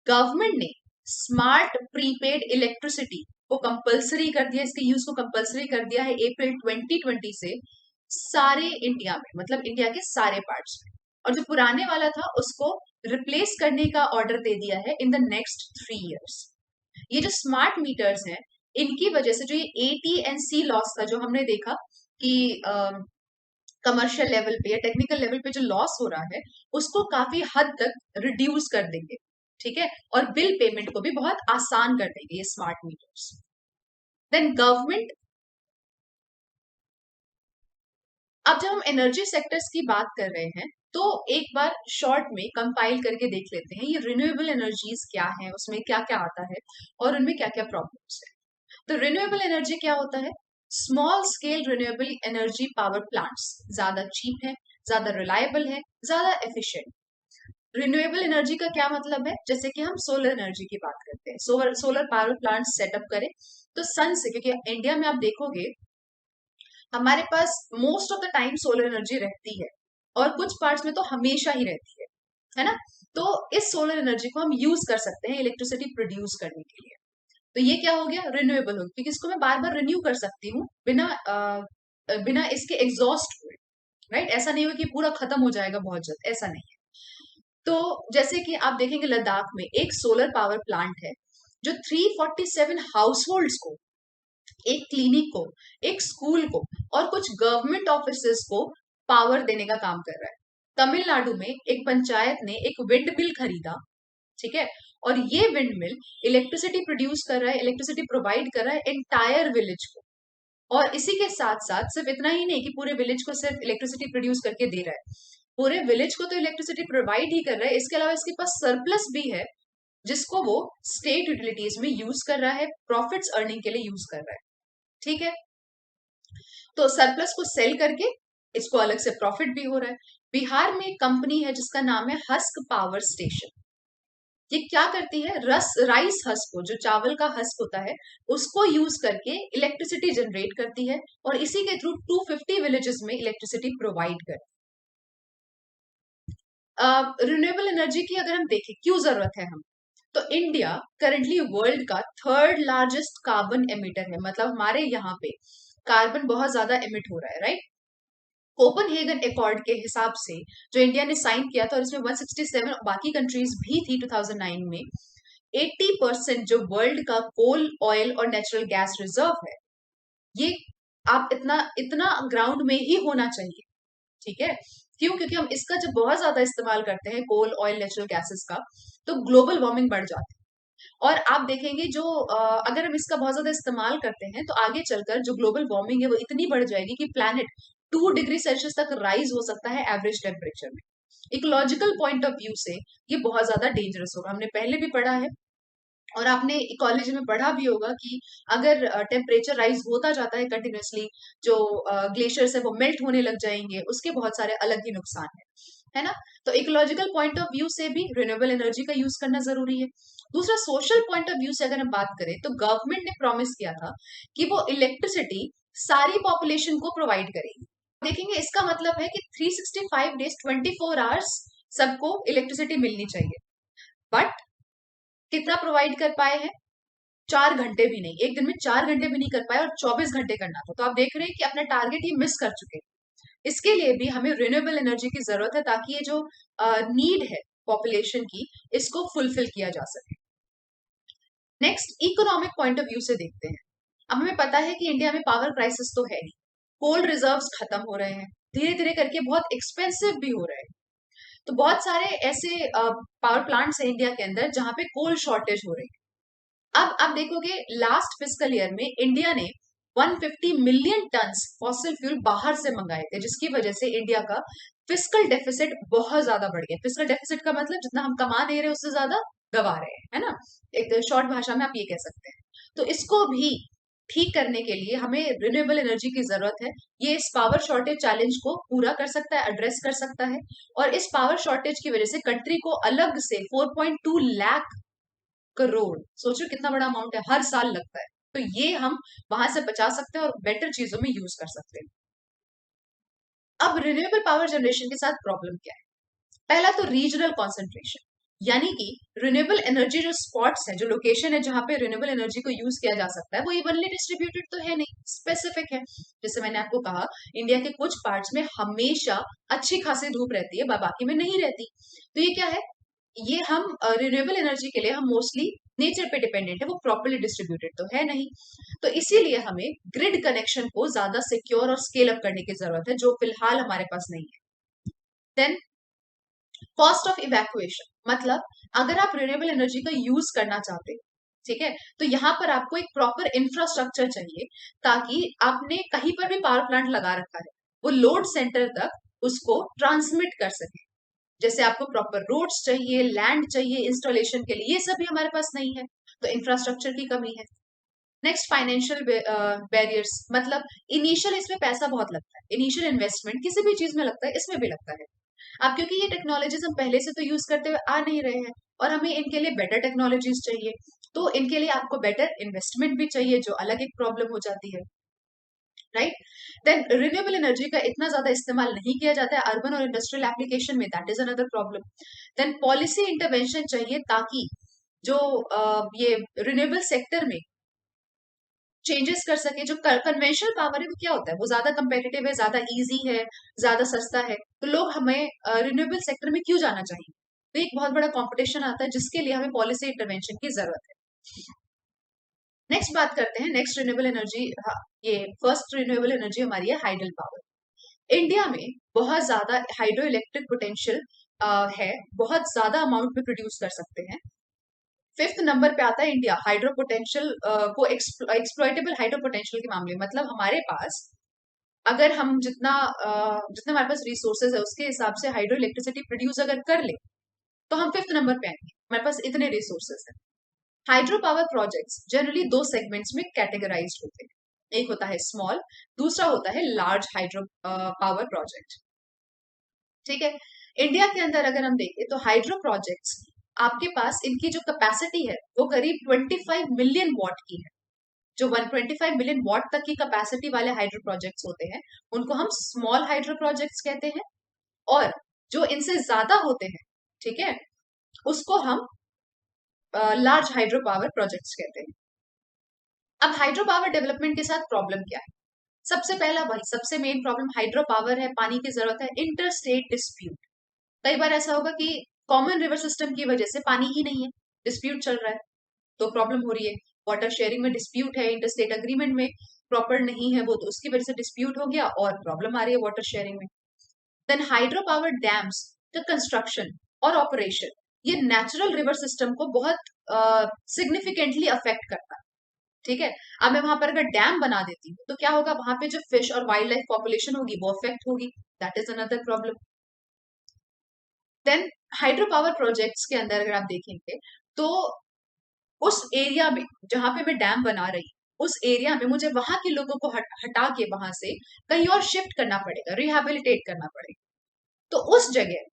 गवर्नमेंट ने स्मार्ट प्रीपेड इलेक्ट्रिसिटी को कंपलसरी कर दिया, इसके यूज को कंपलसरी कर दिया है अप्रैल 2020 से सारे इंडिया में, मतलब इंडिया के सारे पार्ट्स में। और जो पुराने वाला था उसको रिप्लेस करने का ऑर्डर दे दिया है इन द नेक्स्ट 3 years। ये जो स्मार्ट मीटर्स हैं, इनकी वजह से जो ये एटी एंड सी लॉस था, जो हमने देखा कि कमर्शियल लेवल पे या टेक्निकल लेवल पे जो लॉस हो रहा है, उसको काफी हद तक रिड्यूस कर देंगे, ठीक है, और बिल पेमेंट को भी बहुत आसान कर देंगे ये स्मार्ट मीटर्स। देन गवर्नमेंट, अब जब हम एनर्जी सेक्टर्स की बात कर रहे हैं तो एक बार शॉर्ट में कंपाइल करके देख लेते हैं ये रिन्यूएबल एनर्जीज क्या है, उसमें क्या क्या आता है और उनमें क्या क्या प्रॉब्लम्स है। तो रिन्यूएबल एनर्जी क्या होता है, small scale renewable energy power plants, ज्यादा चीप है, ज्यादा रिलायबल है, ज्यादा एफिशिएंट। रिन्यूएबल एनर्जी का क्या मतलब है, जैसे कि हम सोलर एनर्जी की बात करते हैं, सोलर पावर प्लांट सेटअप करें तो सन से, क्योंकि इंडिया में आप देखोगे हमारे पास most of the time solar energy रहती है, और कुछ पार्ट्स में तो हमेशा ही रहती है ना। तो इस सोलर एनर्जी को हम यूज कर सकते हैं इलेक्ट्रिसिटी प्रोड्यूस करने के लिए। तो ये क्या हो गया, रिन्यूएबल हो गया, क्योंकि इसको मैं बार बार रिन्यू कर सकती हूँ बिना बिना इसके एग्जॉस्ट हुए, राइट। ऐसा नहीं हो कि पूरा खत्म हो जाएगा बहुत जल्द, ऐसा नहीं है। तो जैसे कि आप देखेंगे लद्दाख में एक सोलर पावर प्लांट है जो 347 हाउस होल्ड्स को, एक क्लिनिक को, एक स्कूल को और कुछ गवर्नमेंट ऑफिसेस को पावर देने का काम कर रहा है। तमिलनाडु में एक पंचायत ने एक विंड मिल खरीदा, ठीक है, और ये विंड मिल इलेक्ट्रिसिटी प्रोड्यूस कर रहा है, इलेक्ट्रिसिटी प्रोवाइड कर रहा है एंटायर विलेज को। और इसी के साथ साथ सिर्फ इतना ही नहीं कि पूरे विलेज को सिर्फ इलेक्ट्रिसिटी प्रोड्यूस करके दे रहा है, पूरे विलेज को तो इलेक्ट्रिसिटी प्रोवाइड ही कर रहा है, इसके अलावा इसके पास सरप्लस भी है जिसको वो स्टेट यूटिलिटीज में यूज कर रहा है, प्रॉफिट्स अर्निंग के लिए यूज कर रहा है, ठीक है। तो सरप्लस को सेल करके इसको अलग से प्रॉफिट भी हो रहा है। बिहार में एक कंपनी है जिसका नाम है हस्क पावर स्टेशन। ये क्या करती है, राइस हस्क को, जो चावल का हस्क होता है, उसको यूज करके इलेक्ट्रिसिटी जनरेट करती है और इसी के थ्रू 250 विलेजेस में इलेक्ट्रिसिटी प्रोवाइड करती है। रिन्यूएबल एनर्जी की अगर हम देखें क्यों जरूरत है हम, तो इंडिया करंटली वर्ल्ड का थर्ड लार्जेस्ट कार्बन एमिटर है, मतलब हमारे यहाँ पे कार्बन बहुत ज्यादा एमिट हो रहा है, राइट। कोपनहेगन एकॉर्ड के हिसाब से जो इंडिया ने साइन किया था और इसमें 167 बाकी कंट्रीज भी थी 2009 में, 80% जो वर्ल्ड का कोल, ऑयल और नेचुरल गैस रिजर्व है, ये आप इतना इतना ग्राउंड में ही होना चाहिए। ठीक है, क्यों? क्योंकि हम इसका जब बहुत ज्यादा इस्तेमाल करते हैं कोल ऑयल नेचुरल गैसेस का, तो ग्लोबल वार्मिंग बढ़ जाती है। और आप देखेंगे जो अगर हम इसका बहुत ज्यादा इस्तेमाल करते हैं तो आगे चलकर जो ग्लोबल वार्मिंग है वो इतनी बढ़ जाएगी कि प्लैनेट 2 डिग्री सेल्सियस तक राइज हो सकता है एवरेज टेम्परेचर में। इकोलॉजिकल पॉइंट ऑफ व्यू से ये बहुत ज्यादा डेंजरस होगा। हमने पहले भी पढ़ा है और आपने इकोलॉजी में पढ़ा भी होगा कि अगर टेम्परेचर राइज होता जाता है कंटिन्यूअसली, जो ग्लेशियर्स है वो मेल्ट होने लग जाएंगे, उसके बहुत सारे अलग ही नुकसान है ना? तो इकोलॉजिकल पॉइंट ऑफ व्यू से भी रिन्यूएबल एनर्जी का यूज करना जरूरी है। दूसरा, सोशल पॉइंट ऑफ व्यू से अगर हम बात करें तो गवर्नमेंट ने प्रॉमिस किया था कि वो इलेक्ट्रिसिटी सारी पॉपुलेशन को प्रोवाइड करेगी। देखेंगे इसका मतलब है कि 365 डेज 24 आवर्स सबको इलेक्ट्रिसिटी मिलनी चाहिए। बट कितना प्रोवाइड कर पाए हैं? 4 घंटे भी नहीं, एक दिन में 4 घंटे भी नहीं कर पाए, और 24 घंटे करना था। तो आप देख रहे हैं कि अपना टारगेट ये मिस कर चुके हैं। इसके लिए भी हमें रिन्यूएबल एनर्जी की जरूरत है ताकि ये जो नीड है पॉपुलेशन की, इसको फुलफिल किया जा सके। Next, economic point of view से देखते हैं। अब हमें पता है कि इंडिया में पावर क्राइसिस तो है नहीं, कोल रिजर्व्स खत्म हो रहे हैं, धीरे धीरे करके बहुत एक्सपेंसिव भी हो रहे हैं। तो बहुत सारे ऐसे पावर प्लांट्स हैं इंडिया के अंदर जहां पे कोल शॉर्टेज हो रही है। अब आप देखोगे लास्ट फिस्कल ईयर में इंडिया ने 150 मिलियन टन्स फॉसिल फ्यूल बाहर से मंगाए थे, जिसकी वजह से इंडिया का फिस्कल डेफिसिट बहुत ज्यादा बढ़ गया। फिस्कल डेफिसिट का मतलब जितना हम कमा नहीं रहे उससे ज्यादा गवा रहे हैं, है ना? एक शॉर्ट भाषा में आप ये कह सकते हैं। तो इसको भी ठीक करने के लिए हमें रिन्यूएबल एनर्जी की जरूरत है। ये इस पावर शॉर्टेज चैलेंज को पूरा कर सकता है, एड्रेस कर सकता है। और इस पावर शॉर्टेज की वजह से कंट्री को अलग से 4.2 लाख करोड़, सोचो कितना बड़ा अमाउंट है, हर साल लगता है। तो ये हम वहां से बचा सकते हैं और बेटर चीजों में यूज कर सकते हैं। अब रिन्यूएबल पावर जनरेशन के साथ प्रॉब्लम क्या है? पहला तो रीजनल कॉन्सेंट्रेशन, यानी कि रिन्यूएबल एनर्जी जो स्पॉट्स है, जो लोकेशन है जहां पे रिन्यूएबल एनर्जी को यूज किया जा सकता है, वो इवनली डिस्ट्रीब्यूटेड तो है नहीं, स्पेसिफिक है। जैसे मैंने आपको कहा, इंडिया के कुछ पार्ट्स में हमेशा अच्छी खासी धूप रहती है, बाकी में नहीं रहती। तो ये क्या है? ये हम रिन्यूएबल एनर्जी के लिए हम मोस्टली नेचर पे डिपेंडेंट है, वो प्रॉपर्ली डिस्ट्रीब्यूटेड तो है नहीं। तो इसीलिए हमें ग्रिड कनेक्शन को ज्यादा सिक्योर और स्केल अप करने की जरूरत है, जो फिलहाल हमारे पास नहीं है। देन कॉस्ट ऑफ इवैक्यूएशन, मतलब अगर आप रिन्यूएबल एनर्जी का यूज करना चाहते हैं, ठीक है, तो यहाँ पर आपको एक प्रॉपर इंफ्रास्ट्रक्चर चाहिए, ताकि आपने कहीं पर भी पावर प्लांट लगा रखा है वो लोड सेंटर तक उसको ट्रांसमिट कर सके। जैसे आपको प्रॉपर रोड्स चाहिए, लैंड चाहिए इंस्टॉलेशन के लिए, ये सब भी हमारे पास नहीं है। तो इंफ्रास्ट्रक्चर की कमी है। नेक्स्ट, फाइनेंशियल बैरियर्स, मतलब इनिशियल इसमें पैसा बहुत लगता है, इनिशियल इन्वेस्टमेंट किसी भी चीज में लगता है, इसमें भी लगता है। अब क्योंकि ये टेक्नोलॉजीज हम पहले से तो यूज करते हुए आ नहीं रहे हैं, और हमें इनके लिए बेटर टेक्नोलॉजीज चाहिए, तो इनके लिए आपको बेटर इन्वेस्टमेंट भी चाहिए, जो अलग एक प्रॉब्लम हो जाती है, राइट? देन रिन्यूएबल एनर्जी का इतना ज्यादा इस्तेमाल नहीं किया जाता है अर्बन और इंडस्ट्रियल एप्लीकेशन में, that is another problem. Then policy intervention चाहिए, ताकि जो ये रिन्यूएबल सेक्टर में चेंजेस कर सके। जो कन्वेंशनल पावर है वो क्या होता है, वो ज्यादा कंपेटिटिव है, ज्यादा इजी है, ज्यादा सस्ता है, तो लोग हमें रिन्यूएबल सेक्टर में क्यों जाना चाहिए? तो एक बहुत बड़ा कंपटीशन आता है, जिसके लिए हमें पॉलिसी इंटरवेंशन की जरूरत है। नेक्स्ट बात करते हैं, नेक्स्ट रिन्यूएबल एनर्जी। हाँ, ये फर्स्ट रिन्यूएबल एनर्जी हमारी है हाइडल पावर। इंडिया में बहुत ज्यादा हाइड्रो इलेक्ट्रिक पोटेंशियल है, बहुत ज्यादा अमाउंट में प्रोड्यूस कर सकते हैं। 5th नंबर पे आता है इंडिया हाइड्रो पोटेंशियल को एक्सप्लॉइटेबल हाइड्रो पोटेंशियल के मामले में। मतलब हमारे पास, अगर हम जितना हमारे पास रिसोर्सेज है उसके हिसाब से हाइड्रो इलेक्ट्रिसिटी प्रोड्यूस अगर कर ले, तो हम 5th नंबर पे आएंगे, हमारे पास इतने रिसोर्सेज है। Hydro power projects generally 2 segments में कैटेगराइज होते हैं, एक होता है स्मॉल, दूसरा होता है लार्ज हाइड्रो पावर प्रोजेक्ट। ठीक है, इंडिया के अंदर अगर हम देखें तो हाइड्रो प्रोजेक्ट्स, आपके पास इनकी जो कैपेसिटी है वो करीब 25 मिलियन वॉट की है। जो 125 मिलियन वॉट तक की कैपेसिटी वाले हाइड्रो प्रोजेक्ट्स होते हैं, उनको हम स्मॉल हाइड्रो प्रोजेक्ट्स कहते हैं। और जो इनसे ज्यादा होते हैं, ठीक है, उसको हम लार्ज हाइड्रो पावर प्रोजेक्ट्स कहते हैं। अब हाइड्रो पावर डेवलपमेंट के साथ प्रॉब्लम क्या है? सबसे पहला, वही सबसे मेन प्रॉब्लम हाइड्रो पावर है, पानी की जरूरत है, इंटर स्टेट डिस्प्यूट। कई बार ऐसा होगा कि कॉमन रिवर सिस्टम की वजह से पानी ही नहीं है, डिस्प्यूट चल रहा है, तो प्रॉब्लम हो रही है। वाटर शेयरिंग में डिस्प्यूट है, इंटर स्टेट अग्रीमेंट में प्रॉपर नहीं है वो, तो उसकी वजह से डिस्प्यूट हो गया और प्रॉब्लम आ रही है वाटर शेयरिंग में। देन हाइड्रो पावर डैम्स का कंस्ट्रक्शन और ऑपरेशन, ये नेचुरल रिवर सिस्टम को बहुत सिग्निफिकेंटली अफेक्ट करता है। ठीक है, अब मैं वहां पर अगर डैम बना देती हूँ तो क्या होगा, वहां पे जो फिश और वाइल्ड लाइफ पॉपुलेशन होगी वो अफेक्ट होगी, that is another problem. Then hydro power projects के अंदर अगर आप देखेंगे तो उस एरिया में जहां पे मैं डैम बना रही हूँ, उस एरिया में मुझे वहां के लोगों को हटा के वहां से कहीं और शिफ्ट करना पड़ेगा, रिहेबिलिटेट करना पड़ेगा। तो उस जगह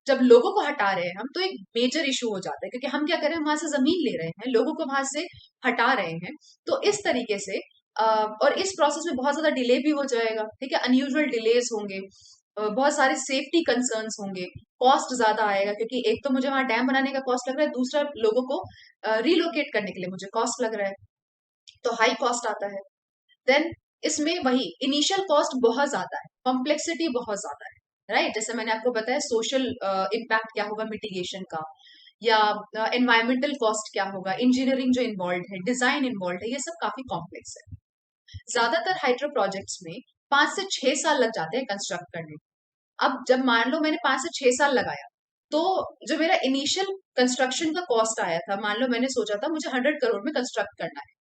जब लोगों को हटा रहे हैं हम, तो एक मेजर इशू हो जाता है, क्योंकि हम क्या कर रहे हैं, वहां से जमीन ले रहे हैं, लोगों को वहां से हटा रहे हैं। तो इस तरीके से और इस प्रोसेस में बहुत ज्यादा डिले भी हो जाएगा। ठीक है, अनयूजुअल डिलेज होंगे, बहुत सारे सेफ्टी कंसर्न्स होंगे, कॉस्ट ज्यादा आएगा, क्योंकि एक तो मुझे वहां डैम बनाने का कॉस्ट लग रहा है, दूसरा लोगों को रिलोकेट करने के लिए मुझे कॉस्ट लग रहा है, तो हाई कॉस्ट आता है। देन इसमें वही इनिशियल कॉस्ट बहुत ज्यादा है, कॉम्प्लेक्सिटी बहुत ज्यादा है, राइट। जैसे मैंने आपको बताया सोशल इम्पैक्ट क्या होगा मिटिगेशन का, या एनवायरमेंटल कॉस्ट क्या होगा, इंजीनियरिंग जो इन्वॉल्व है, डिजाइन इन्वॉल्व है, ये सब काफी कॉम्प्लेक्स है। ज्यादातर हाइड्रो प्रोजेक्ट्स में 5 से 6 साल लग जाते हैं कंस्ट्रक्ट करने में। अब जब मान लो मैंने 5 से 6 साल लगाया, तो जो मेरा इनिशियल कंस्ट्रक्शन का कॉस्ट आया था, मान लो मैंने सोचा था मुझे 100 करोड़ में कंस्ट्रक्ट करना है।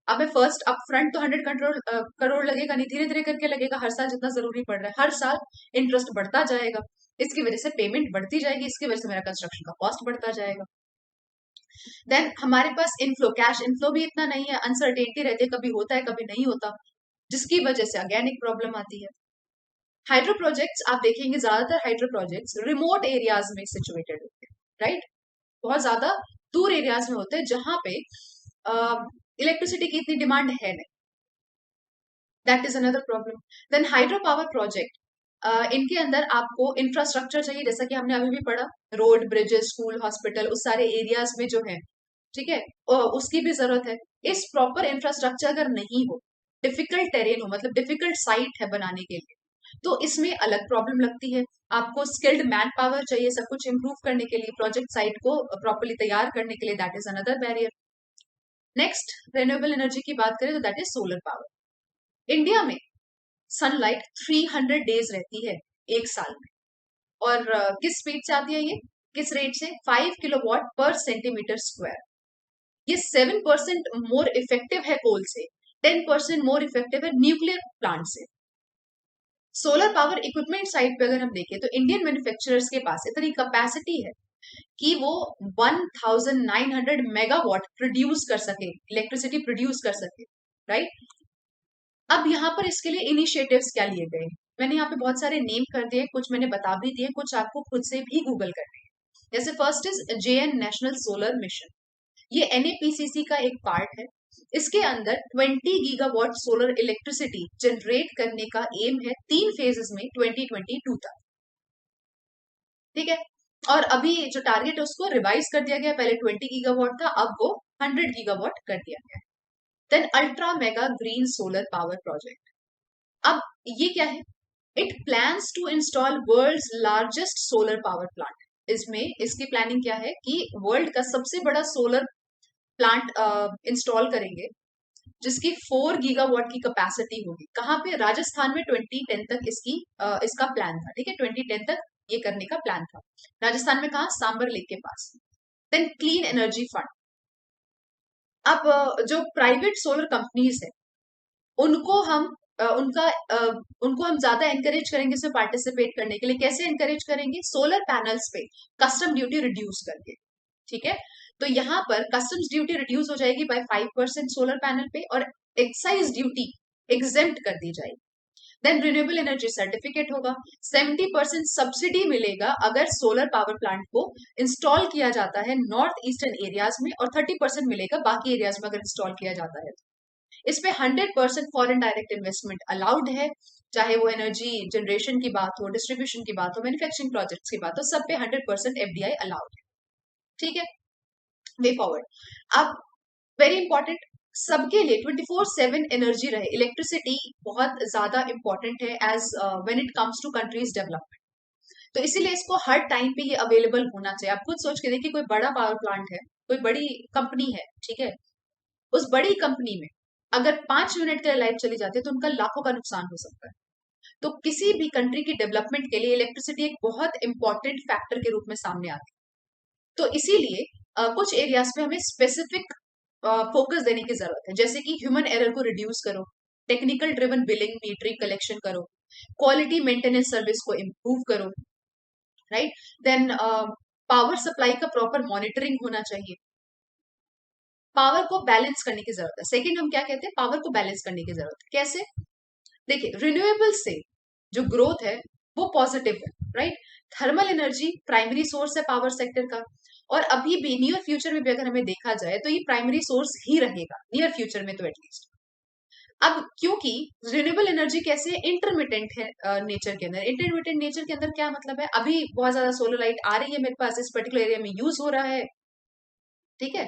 अब मैं फर्स्ट अप फ्रंट तो 100 करोड़ करोड़ लगेगा नहीं, धीरे धीरे करके लगेगा, हर साल जितना जरूरी पड़ रहा है, हर साल इंटरेस्ट बढ़ता जाएगा, इसकी वजह से पेमेंट बढ़ती जाएगी, इसकी वजह से मेरा कंस्ट्रक्शन का कॉस्ट बढ़ता जाएगा। देन हमारे पास इनफ्लो, कैश इनफ्लो भी इतना नहीं है, अनसर्टेनिटी रहती है, कभी होता है कभी नहीं होता, जिसकी वजह से अगेन एक प्रॉब्लम आती है। हाइड्रो प्रोजेक्ट्स आप देखेंगे, ज्यादातर हाइड्रो प्रोजेक्ट्स रिमोट एरियाज में सिचुएटेड होते हैं, राइट। बहुत ज्यादा दूर एरियाज में होते हैं जहां पे इलेक्ट्रिसिटी की इतनी डिमांड है नहीं, that is another problem. Then hydro power project, इनके अंदर आपको इंफ्रास्ट्रक्चर चाहिए, जैसा कि हमने अभी भी पढ़ा, रोड, ब्रिजेस, स्कूल, हॉस्पिटल, उस सारे एरियाज में जो है, ठीक है, उसकी भी जरूरत है। इस प्रॉपर इंफ्रास्ट्रक्चर अगर नहीं हो, डिफिकल्ट टेरेन हो, मतलब डिफिकल्ट साइट है बनाने के लिए, तो इसमें अलग प्रॉब्लम लगती है। आपको स्किल्ड मैन पावर चाहिए सब कुछ इंप्रूव करने के लिए, प्रोजेक्ट साइट को प्रॉपरली तैयार करने के लिए, that is another barrier. Next, renewable energy की बात करें तो that is solar power. India में सनलाइट 300 डेज रहती है एक साल में, और किस स्पीड से आती है ये, किस रेट से, 5 किलोवाट पर सेंटीमीटर स्क्वायर। ये 7% मोर इफेक्टिव है कोल से, 10% मोर इफेक्टिव है न्यूक्लियर प्लांट से। सोलर पावर इक्विपमेंट साइड पे अगर हम देखें तो इंडियन मैन्युफैक्चरर्स के पास इतनी कैपेसिटी है कि वो 1900 मेगावाट प्रोड्यूस कर सके, इलेक्ट्रिसिटी प्रोड्यूस कर सके, राइट। अब यहाँ पर इसके लिए इनिशिएटिव्स क्या लिए गए, मैंने यहाँ पे बहुत सारे नेम कर दिए, कुछ मैंने बता भी दिए, कुछ आपको खुद से भी गूगल करने हैं। जैसे first is JN national solar mission, ये NAPCC का एक पार्ट है। इसके अंदर 20 गीगावाट सोलर इलेक्ट्रिसिटी जनरेट करने का एम है 3 फेजेस में 2022 तक। ठीक है, और अभी जो टारगेट है उसको रिवाइज कर दिया गया, पहले 20 गीगावाट था, अब वो 100 गीगावाट कर दिया गया। Then ultra mega green solar power project, अब ये क्या है, it plans to install world's largest solar power plant. इसमें इसकी प्लानिंग क्या है कि वर्ल्ड का सबसे बड़ा सोलर प्लांट इंस्टॉल करेंगे, जिसकी 4 गीगावाट की कैपेसिटी होगी। कहाँ पे, राजस्थान में 2010 तक इसका प्लान था। ठीक है, 2010 तक ये करने का प्लान था। राजस्थान में कहा, सांबर लेक के पास। देन क्लीन एनर्जी फंड, अब जो प्राइवेट सोलर कंपनीज है उनको हम उनको हम ज्यादा एनकरेज करेंगे इसमें पार्टिसिपेट करने के लिए। कैसे एनकरेज करेंगे, सोलर पैनल्स पे कस्टम ड्यूटी रिड्यूस करके। ठीक है, तो यहाँ पर कस्टम्स ड्यूटी रिड्यूस हो जाएगी बाय 5% सोलर पैनल पे, और एक्साइज ड्यूटी एग्जेम्प्ट कर दी जाएगी। देन रिन्यूएबल एनर्जी सर्टिफिकेट होगा, 70% सब्सिडी मिलेगा अगर सोलर पावर प्लांट को इंस्टॉल किया जाता है नॉर्थ ईस्टर्न एरियाज में, और 30% मिलेगा बाकी एरियाज में अगर इंस्टॉल किया जाता है। इस पे 100% फॉरेन डायरेक्ट इन्वेस्टमेंट अलाउड है, चाहे वो एनर्जी जनरेशन की बात हो, डिस्ट्रीब्यूशन की बात हो, मैन्युफैक्चरिंग प्रोजेक्ट्स की बात हो, सब पे 100% FDI अलाउड है। ठीक है, वे फॉरवर्ड। अब वेरी इंपॉर्टेंट, सबके लिए 24/7 एनर्जी रहे, इलेक्ट्रिसिटी बहुत ज्यादा इंपॉर्टेंट है as when it comes to countries development. तो इसीलिए इसको हर टाइम पे ये अवेलेबल होना चाहिए। आप खुद सोच के देखिए, कोई बड़ा पावर प्लांट है, कोई बड़ी कंपनी है, ठीक है, उस बड़ी कंपनी में अगर 5 मिनट के लिए लाइट चली जाती है तो उनका लाखों का नुकसान हो सकता है। तो किसी भी कंट्री की डेवलपमेंट के लिए इलेक्ट्रिसिटी एक बहुत इंपॉर्टेंट फैक्टर के रूप में सामने आती है। तो इसीलिए कुछ एरियाज पे हमें स्पेसिफिक फोकस देने की जरूरत है, जैसे कि ह्यूमन एरर को रिड्यूस करो, technical driven billing metering collection करो, क्वालिटी मेंटेनेंस सर्विस को इम्प्रूव करो, राइट। देन पावर सप्लाई का प्रॉपर मॉनिटरिंग होना चाहिए। पावर को बैलेंस करने की जरूरत है। सेकंड हम क्या कहते हैं, पावर को बैलेंस करने की जरूरत है। कैसे? देखिए, रिन्यूएबल से जो ग्रोथ है वो पॉजिटिव है, right. Thermal energy primary source है पावर सेक्टर का, और अभी भी नियर फ्यूचर में भी अगर हमें देखा जाए तो ये प्राइमरी सोर्स ही रहेगा, नियर फ्यूचर में तो एटलीस्ट। अब क्योंकि रिन्यूएबल एनर्जी कैसे इंटरमिटेंट है नेचर के अंदर। इंटरमिटेंट नेचर के अंदर क्या मतलब है, अभी बहुत ज्यादा सोलर लाइट आ रही है मेरे पास, इस पर्टिकुलर एरिया में यूज हो रहा है, ठीक है,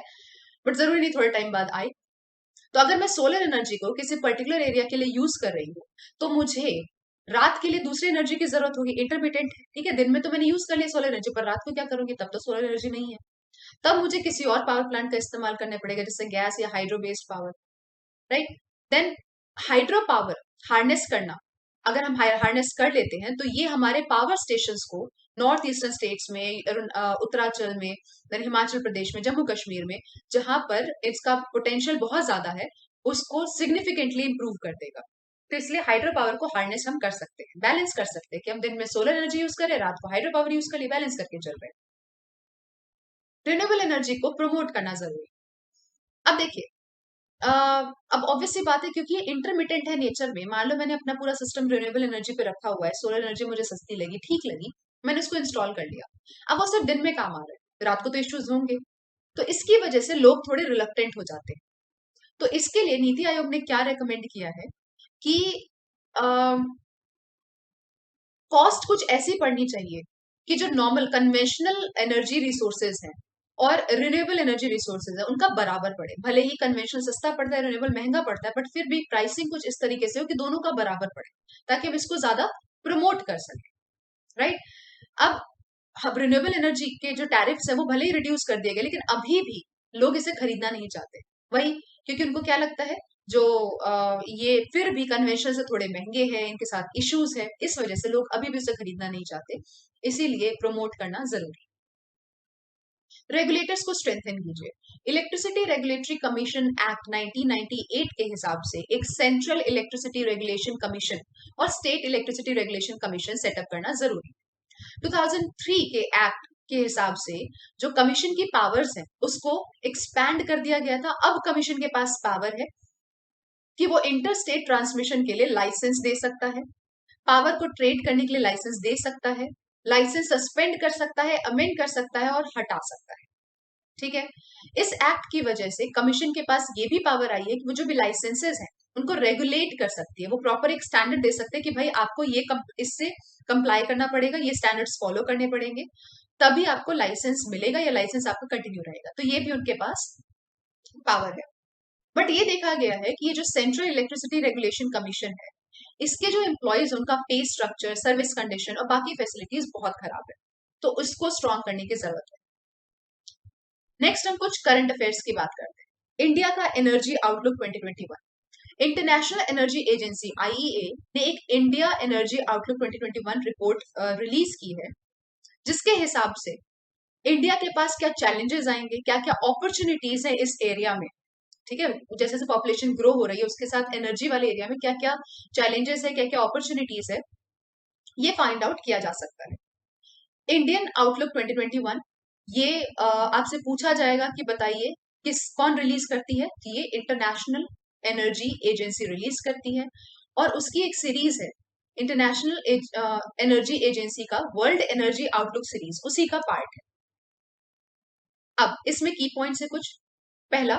बट जरूरी नहीं थोड़े टाइम बाद आए। तो अगर मैं सोलर एनर्जी को किसी पर्टिकुलर एरिया के लिए यूज कर रही हूँ तो मुझे रात के लिए दूसरी एनर्जी की जरूरत होगी, इंटरमिटेंट है, ठीक है। दिन में तो मैंने यूज कर लिया सोलर एनर्जी, पर रात को क्या करूंगी, तब तो सोलर एनर्जी नहीं है, तब मुझे किसी और पावर प्लांट का इस्तेमाल करना पड़ेगा, जैसे गैस या hydro based power, right. Then hydro power harness करना, अगर हम हार्नेस कर लेते हैं तो ये हमारे पावर स्टेशंस को नॉर्थ ईस्टर्न स्टेट्स में, उत्तरांचल में, देन हिमाचल प्रदेश में, जम्मू कश्मीर में, जहां पर इसका पोटेंशियल बहुत ज्यादा है, उसको सिग्निफिकेंटली इंप्रूव कर देगा। तो इसलिए हाइड्रो पावर को हार्नेस हम कर सकते हैं, बैलेंस कर सकते हैं, कि हम दिन में सोलर एनर्जी यूज करें, रात को हाइड्रो पावर यूज करें, बैलेंस करके चल रहे हैं। रिन्यूएबल एनर्जी को प्रमोट करना जरूरी है। अब देखिए, अब ऑब्वियस सी बात है, क्योंकि ये इंटरमिटेंट है नेचर में। मान लो मैंने अपना पूरा सिस्टम रिन्यूएबल एनर्जी पे रखा हुआ है, सोलर एनर्जी मुझे सस्ती लगी, ठीक लगी, मैंने उसको इंस्टॉल कर लिया, अब वो सिर्फ दिन में काम आ रहा है, रात को तो इश्यूज होंगे। तो इसकी वजह से लोग थोड़े रिलक्टेंट हो जाते हैं। तो इसके लिए नीति आयोग ने क्या रेकमेंड किया है कि कॉस्ट कुछ ऐसी पड़नी चाहिए कि जो नॉर्मल कन्वेंशनल एनर्जी रिसोर्सेज हैं और रिन्यूएबल एनर्जी रिसोर्सेज है उनका बराबर पड़े। भले ही कन्वेंशनल सस्ता पड़ता है, रिन्यूएबल महंगा पड़ता है, बट फिर भी प्राइसिंग कुछ इस तरीके से हो कि दोनों का बराबर पड़े, ताकि हम इसको ज्यादा प्रमोट कर सकें, राइट। अब रिन्यूएबल एनर्जी के जो टैरिफ्स है वो भले ही रिड्यूस कर दिए गए, लेकिन अभी भी लोग इसे खरीदना नहीं चाहते। वही, क्योंकि उनको क्या लगता है, जो ये फिर भी कन्वेंशन से थोड़े महंगे हैं, इनके साथ इश्यूज है, इस वजह से लोग अभी भी उसे खरीदना नहीं चाहते। इसीलिए प्रमोट करना जरूरी। रेगुलेटर्स को स्ट्रेंथन कीजिए। इलेक्ट्रिसिटी रेगुलेटरी कमीशन एक्ट 1998 के हिसाब से एक सेंट्रल इलेक्ट्रिसिटी रेगुलेशन कमीशन और state electricity regulation commission setup करना जरूरी। 2003 के एक्ट के हिसाब से जो कमीशन की पावर्स हैं उसको एक्सपैंड कर दिया गया था। अब कमीशन के पास पावर है कि वो इंटर स्टेट ट्रांसमिशन के लिए लाइसेंस दे सकता है, पावर को ट्रेड करने के लिए लाइसेंस दे सकता है, लाइसेंस सस्पेंड कर सकता है, अमेंड कर सकता है और हटा सकता है, ठीक है। इस एक्ट की वजह से कमीशन के पास ये भी पावर आई है कि वो जो भी लाइसेंसेस हैं उनको रेगुलेट कर सकती है। वो प्रॉपर एक स्टैंडर्ड दे सकते हैं कि भाई आपको ये इससे कंप्लाई करना पड़ेगा, ये स्टैंडर्ड्स फॉलो करने पड़ेंगे, तभी आपको लाइसेंस मिलेगा या लाइसेंस आपका कंटिन्यू रहेगा। तो ये भी उनके पास पावर है। बट ये देखा गया है कि ये जो सेंट्रल इलेक्ट्रिसिटी रेगुलेशन कमीशन है, इसके जो एम्प्लॉयज उनका पे स्ट्रक्चर, सर्विस कंडीशन और बाकी फैसिलिटीज बहुत खराब है, तो उसको स्ट्रॉन्ग करने की जरूरत है। नेक्स्ट हम कुछ करंट अफेयर्स की बात करते हैं। इंडिया का energy outlook 2021। International energy agency IEA ने एक India energy outlook 2021 report release की है, जिसके हिसाब से इंडिया के पास क्या चैलेंजेस आएंगे, क्या क्या अपॉर्चुनिटीज है इस एरिया में, ठीक है। जैसे जैसे पॉपुलेशन ग्रो हो रही है उसके साथ एनर्जी वाले एरिया में क्या क्या चैलेंजेस है, क्या क्या अपॉर्चुनिटीज है, ये फाइंड आउट किया जा सकता है। इंडियन आउटलुक 2021 ये आपसे पूछा जाएगा कि बताइए कौन रिलीज करती है, तो ये इंटरनेशनल एनर्जी एजेंसी रिलीज करती है, और उसकी एक सीरीज है इंटरनेशनल एनर्जी एजेंसी का वर्ल्ड एनर्जी आउटलुक सीरीज, उसी का पार्ट है। अब इसमें की पॉइंट्स है कुछ। पहला,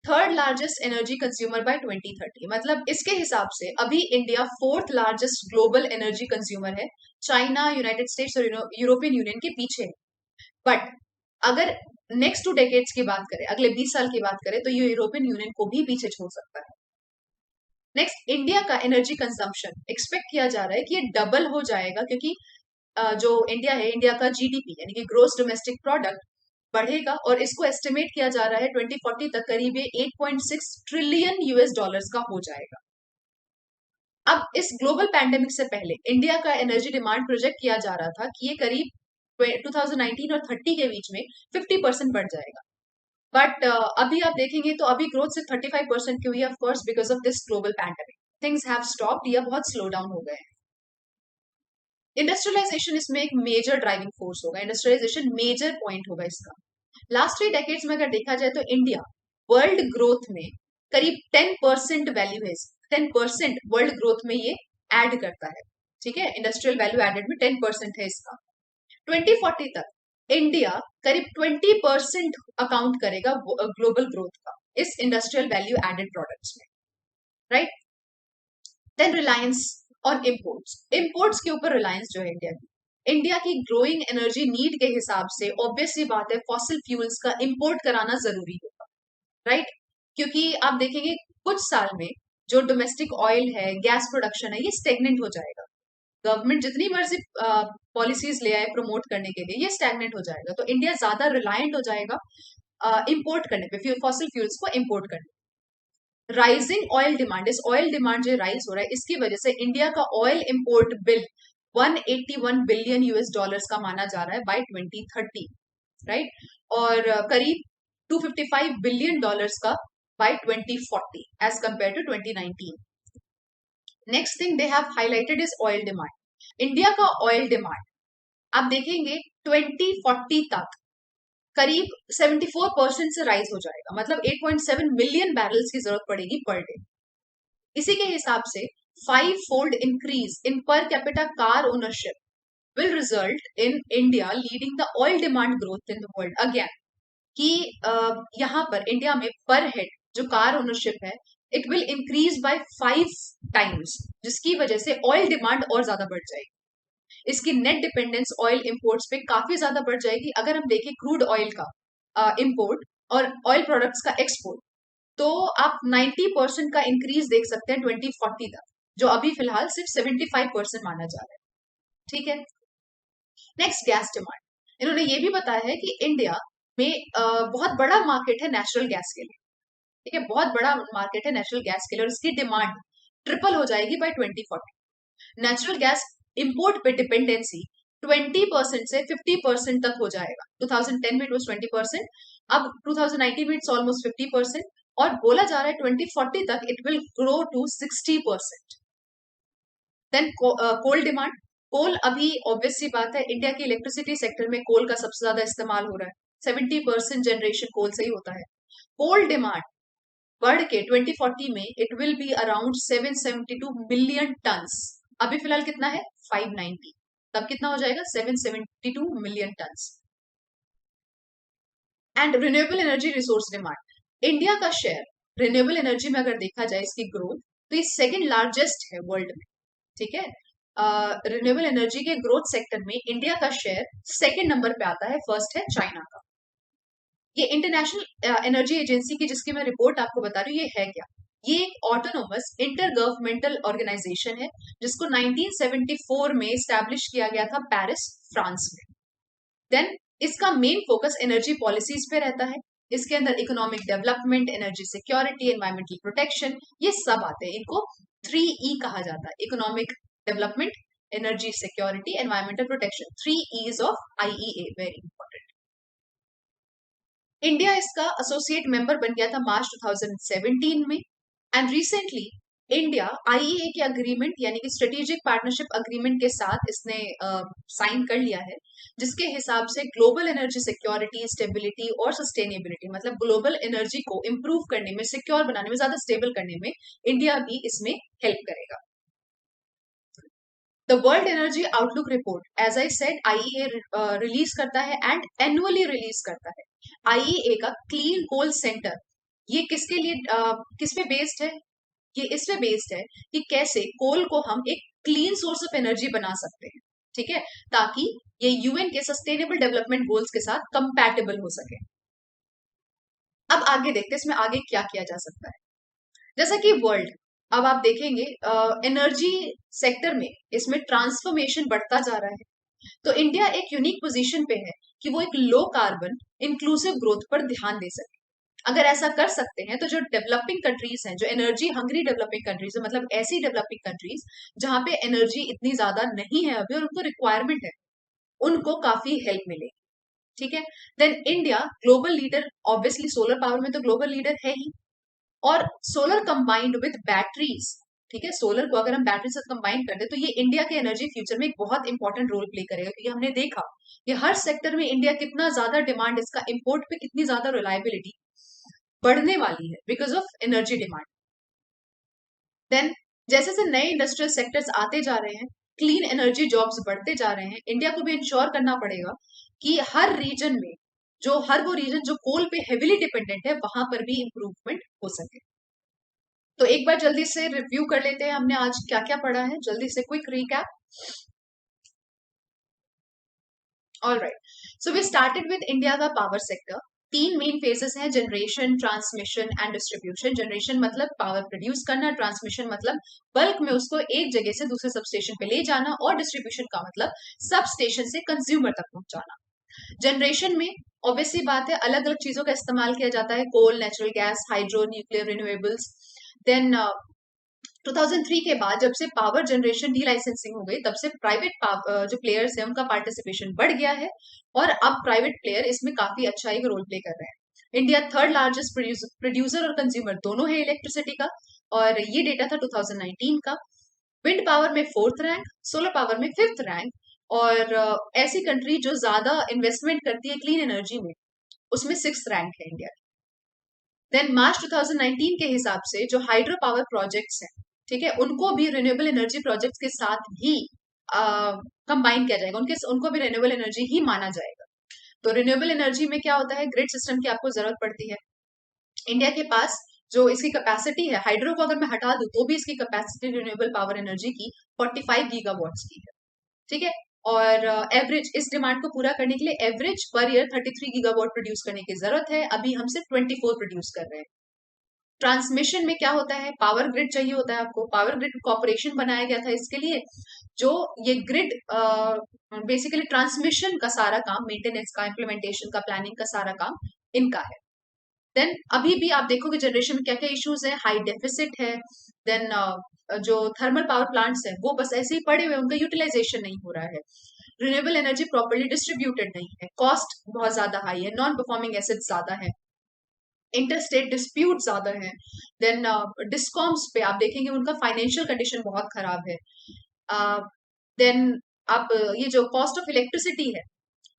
third largest energy consumer by 2030, मतलब इसके हिसाब से अभी India fourth largest global energy consumer है, चाइना, यूनाइटेड स्टेट्स और यूरोपियन यूनियन के पीछे है। बट अगर नेक्स्ट 2 डेकेड्स की बात करें, अगले 20 साल की बात करें, तो ये यूरोपियन यूनियन को भी पीछे छोड़ सकता है। नेक्स्ट, इंडिया का एनर्जी कंजम्पशन एक्सपेक्ट किया जा रहा है कि ये डबल हो जाएगा, क्योंकि जो इंडिया है, इंडिया का जीडीपी यानी कि ग्रोस डोमेस्टिक प्रोडक्ट बढ़ेगा और इसको एस्टिमेट किया जा रहा है 2040 तक करीब ये 8.6 ट्रिलियन यूएस डॉलर्स का हो जाएगा। अब इस ग्लोबल पैंडेमिक से पहले इंडिया का एनर्जी डिमांड प्रोजेक्ट किया जा रहा था कि ये करीब 2019 और 30 के बीच में 50% बढ़ जाएगा। बट अभी आप देखेंगे तो अभी ग्रोथ सिर्फ 35% की हुई है, of course because of this global pandemic things have stopped या बहुत स्लो डाउन हो गए हैं। इंडस्ट्रियलाइजेशन इसमें एक मेजर ड्राइविंग फोर्स होगा, इंडस्ट्रियलाइजेशन मेजर पॉइंट होगा इसका। लास्ट 3 डेकेड्स में अगर देखा जाए तो इंडिया वर्ल्ड ग्रोथ में करीब 10% वैल्यू है, 10% वर्ल्ड ग्रोथ में ये ऐड करता है। ठीक है, इंडस्ट्रियल वैल्यू एडेड में 10% है इसका। 2040 तक इंडिया करीब 20% अकाउंट करेगा ग्लोबल ग्रोथ का इस इंडस्ट्रियल वैल्यू एडेड प्रोडक्ट्स में, right. Then reliance on imports, imports के ऊपर रिलायंस जो है इंडिया की ग्रोइंग एनर्जी नीड के हिसाब से ऑब्वियस सी बात है फॉसिल फ्यूल्स का इंपोर्ट कराना जरूरी होगा, राइट। क्योंकि आप देखेंगे कुछ साल में जो डोमेस्टिक ऑयल है, गैस प्रोडक्शन है, ये स्टेगनेंट हो जाएगा। गवर्नमेंट जितनी मर्जी पॉलिसीज ले आए प्रमोट करने के लिए, ये स्टैग्नेंट हो जाएगा। तो इंडिया ज्यादा रिलायंट हो जाएगा इंपोर्ट करने पे, फॉसिल फ्यूल्स को इंपोर्ट करने। राइजिंग ऑयल डिमांड, इस ऑयल डिमांड जो राइज हो रहा है इसकी वजह से इंडिया का oil import bill 181 billion US dollars का माना जा रहा है बाय 2030, राइट। और करीब 255 बिलियन डॉलर्स का by 2040 as compare to 2019। Next thing they have highlighted is oil demand. India का ऑयल डिमांड आप देखेंगे 2040 तक करीब 74% से राइज हो जाएगा, मतलब 8.7 मिलियन बैरल्स की जरूरत पड़ेगी पर डे। इसी के हिसाब से 5-fold increase in per capita car ownership will result in India leading the oil demand growth in the world again. कि यहाँ पर इंडिया में पर हेड जो कार ओनरशिप है it will increase by 5 times, जिसकी वजह से ऑयल डिमांड और ज्यादा बढ़ जाएगी। इसकी नेट डिपेंडेंस ऑयल इंपोर्ट्स पे काफी ज्यादा बढ़ जाएगी। अगर हम देखें क्रूड ऑयल का इंपोर्ट और ऑयल प्रोडक्ट्स का एक्सपोर्ट, तो आप 90% का इंक्रीज देख सकते हैं 2040 तक, जो अभी फिलहाल सिर्फ 75% माना जा रहा है। ठीक है, नेक्स्ट गैस डिमांड। इन्होंने ये भी बताया है कि इंडिया में बहुत बड़ा मार्केट है नेचुरल गैस के लिए। ठीक है, बहुत बड़ा मार्केट है नेचुरल गैस के लिए और इसकी डिमांड ट्रिपल हो जाएगी बाय 2040। नेचुरल गैस इंपोर्ट पे डिपेंडेंसी 20% से 50% तक हो जाएगा। 2010 में इट वाज 20%, अब 2019 में इट्स ऑलमोस्ट 50%, और बोला जा रहा है 2040 तक it will grow to 60%। Then coal demand. Coal अभी ऑब्वियस सी बात है इंडिया की इलेक्ट्रिसिटी सेक्टर में कोल का सबसे ज्यादा इस्तेमाल हो रहा है, 70% जनरेशन कोल से ही होता है। कोल डिमांड बढ़ के 2040 में it will be around 772 million turns. अभी फिलहाल कितना है 590, तब कितना हो जाएगा 772 million turns. And renewable energy resource demand, India का शेयर रिन्यूएबल एनर्जी में अगर देखा जाए इसकी ग्रोथ, तो ये सेकेंड लार्जेस्ट है वर्ल्ड में। ठीक है, रिन्यूएबल एनर्जी के ग्रोथ सेक्टर में इंडिया का शेयर सेकेंड नंबर पे आता है, फर्स्ट है चाइना का। ये इंटरनेशनल एनर्जी एजेंसी की जिसकी मैं रिपोर्ट आपको बता रही हूँ, ये है क्या? ये एक ऑटोनोमस इंटर गवर्नमेंटल ऑर्गेनाइजेशन है जिसको 1974 में स्टैब्लिश किया गया था पेरिस, फ्रांस में। देन इसका मेन फोकस एनर्जी पॉलिसीज पे रहता है। इसके अंदर economic development, energy security, environmental protection, ये सब आते हैं। इनको 3E कहा जाता है, economic development, energy security, environmental protection, 3 E's of IEA, very important. India इसका एसोसिएट मेंबर बन गया था मार्च 2017 में, एंड रिसेंटली इंडिया IEA के अग्रीमेंट यानी कि स्ट्रेटेजिक पार्टनरशिप अग्रीमेंट के साथ इसने साइन कर लिया है, जिसके हिसाब से ग्लोबल एनर्जी सिक्योरिटी, स्टेबिलिटी और सस्टेनेबिलिटी, मतलब ग्लोबल एनर्जी को इंप्रूव करने में, सिक्योर बनाने में, ज्यादा स्टेबल करने में इंडिया भी इसमें हेल्प करेगा। The world energy outlook report, as I said, IEA release करता है एंड एनुअली रिलीज करता है। IEA का क्लीन कोल सेंटर, ये किसके लिए किस पे बेस्ड है? ये इस पे बेस्ड है कि कैसे कोल को हम एक क्लीन सोर्स ऑफ एनर्जी बना सकते हैं। ठीक है, ताकि ये UN के सस्टेनेबल डेवलपमेंट गोल्स के साथ कंपैटिबल हो सके। अब आगे देखते हैं इसमें आगे क्या किया जा सकता है। जैसा कि वर्ल्ड, अब आप देखेंगे एनर्जी सेक्टर में इसमें ट्रांसफॉर्मेशन बढ़ता जा रहा है, तो इंडिया एक यूनिक पोजीशन पे है कि वो एक लो कार्बन इंक्लूसिव ग्रोथ पर ध्यान दे सके। अगर ऐसा कर सकते हैं तो जो डेवलपिंग कंट्रीज हैं, जो एनर्जी हंग्री डेवलपिंग कंट्रीज है, मतलब ऐसी डेवलपिंग कंट्रीज जहां पे एनर्जी इतनी ज्यादा नहीं है अभी और उनको रिक्वायरमेंट है, उनको काफी हेल्प मिलेगी। ठीक है। Then India global leader, obviously solar power में तो ग्लोबल लीडर है ही, और सोलर कंबाइंड विद बैटरीज, ठीक है, सोलर को अगर हम बैटरी से कंबाइन कर दे तो ये इंडिया के एनर्जी फ्यूचर में एक बहुत इंपॉर्टेंट रोल प्ले करेगा, क्योंकि हमने देखा कि हर सेक्टर में इंडिया कितना ज्यादा डिमांड, इसका इंपोर्ट पे कितनी ज्यादा रिलायबिलिटी बढ़ने वाली है because of energy demand. Then जैसे जैसे नए इंडस्ट्रियल सेक्टर्स आते जा रहे हैं, क्लीन एनर्जी जॉब्स बढ़ते जा रहे हैं, इंडिया को भी इंश्योर करना पड़ेगा कि हर रीजन में, जो हर वो रीजन जो कोल पे हेविली डिपेंडेंट है, वहां पर भी इंप्रूवमेंट हो सके। तो एक बार जल्दी से रिव्यू कर लेते हैं हमने आज क्या क्या पढ़ा है, जल्दी से quick recap. All right, so we started with India का पावर सेक्टर। तीन मेन फेजेस हैं, generation, transmission and distribution. Generation मतलब पावर प्रोड्यूस करना, ट्रांसमिशन मतलब बल्क में उसको एक जगह से दूसरे सब स्टेशन पे ले जाना, और डिस्ट्रीब्यूशन का मतलब सब स्टेशन से कंज्यूमर तक पहुंचाना। जनरेशन में ऑब्वियसली बात है, अलग अलग चीजों का इस्तेमाल किया जाता है, coal, natural gas, hydro, nuclear, renewables. Then 2003 के बाद जब से पावर जनरेशन डी लाइसेंसिंग हो गई, तब से प्राइवेट जो प्लेयर्स हैं उनका पार्टिसिपेशन बढ़ गया है, और अब प्राइवेट प्लेयर इसमें काफी अच्छा एक रोल प्ले कर रहे हैं। इंडिया थर्ड लार्जेस्ट प्रोड्यूसर और कंज्यूमर दोनों है इलेक्ट्रिसिटी का, और ये डेटा था 2019 का। विंड पावर में फोर्थ रैंक, सोलर पावर में फिफ्थ रैंक, और ऐसी कंट्री जो ज्यादा इन्वेस्टमेंट करती है क्लीन एनर्जी में, उसमें सिक्स रैंक है इंडिया। देन मार्च 2019 के हिसाब से जो हाइड्रो पावर प्रोजेक्ट्स हैं, ठीक है, उनको भी रिन्यूएबल एनर्जी प्रोजेक्ट्स के साथ ही कंबाइन किया जाएगा, उनके उनको भी रिन्यूएबल एनर्जी ही माना जाएगा। तो रिन्यूएबल एनर्जी में क्या होता है, ग्रिड सिस्टम की आपको जरूरत पड़ती है। इंडिया के पास जो इसकी कैपेसिटी है, हाइड्रो को अगर मैं हटा दूं तो भी इसकी कैपेसिटी रिन्यूएबल पावर एनर्जी की 45 गीगावाट्स की है। ठीक है। और एवरेज इस डिमांड को पूरा करने के लिए average per year 33 gigawatt produce करने की जरूरत है, अभी हम सिर्फ 24 प्रोड्यूस कर रहे हैं। ट्रांसमिशन में क्या होता है, पावर ग्रिड चाहिए होता है आपको, पावर ग्रिड कॉर्पोरेशन बनाया गया था इसके लिए, जो ये ग्रिड बेसिकली ट्रांसमिशन का सारा काम, मेंटेनेंस का, इम्प्लीमेंटेशन का, प्लानिंग का सारा काम इनका है। देन अभी भी आप देखोगे जनरेशन में क्या क्या इश्यूज है, हाई डेफिसिट है। देन जो थर्मल पावर प्लांट्स हैं वो बस ऐसे ही पड़े हुए, उनका यूटिलाइजेशन नहीं हो रहा है। रिन्यूएबल एनर्जी प्रॉपर्ली डिस्ट्रीब्यूटेड नहीं है, कॉस्ट बहुत ज्यादा हाई है, नॉन परफॉर्मिंग एसेट ज्यादा है, इंटरस्टेट डिस्प्यूट ज्यादा है। देन डिस्कॉम्स पे आप देखेंगे उनका फाइनेंशियल कंडीशन बहुत खराब है। देन आप ये जो कॉस्ट ऑफ इलेक्ट्रिसिटी है,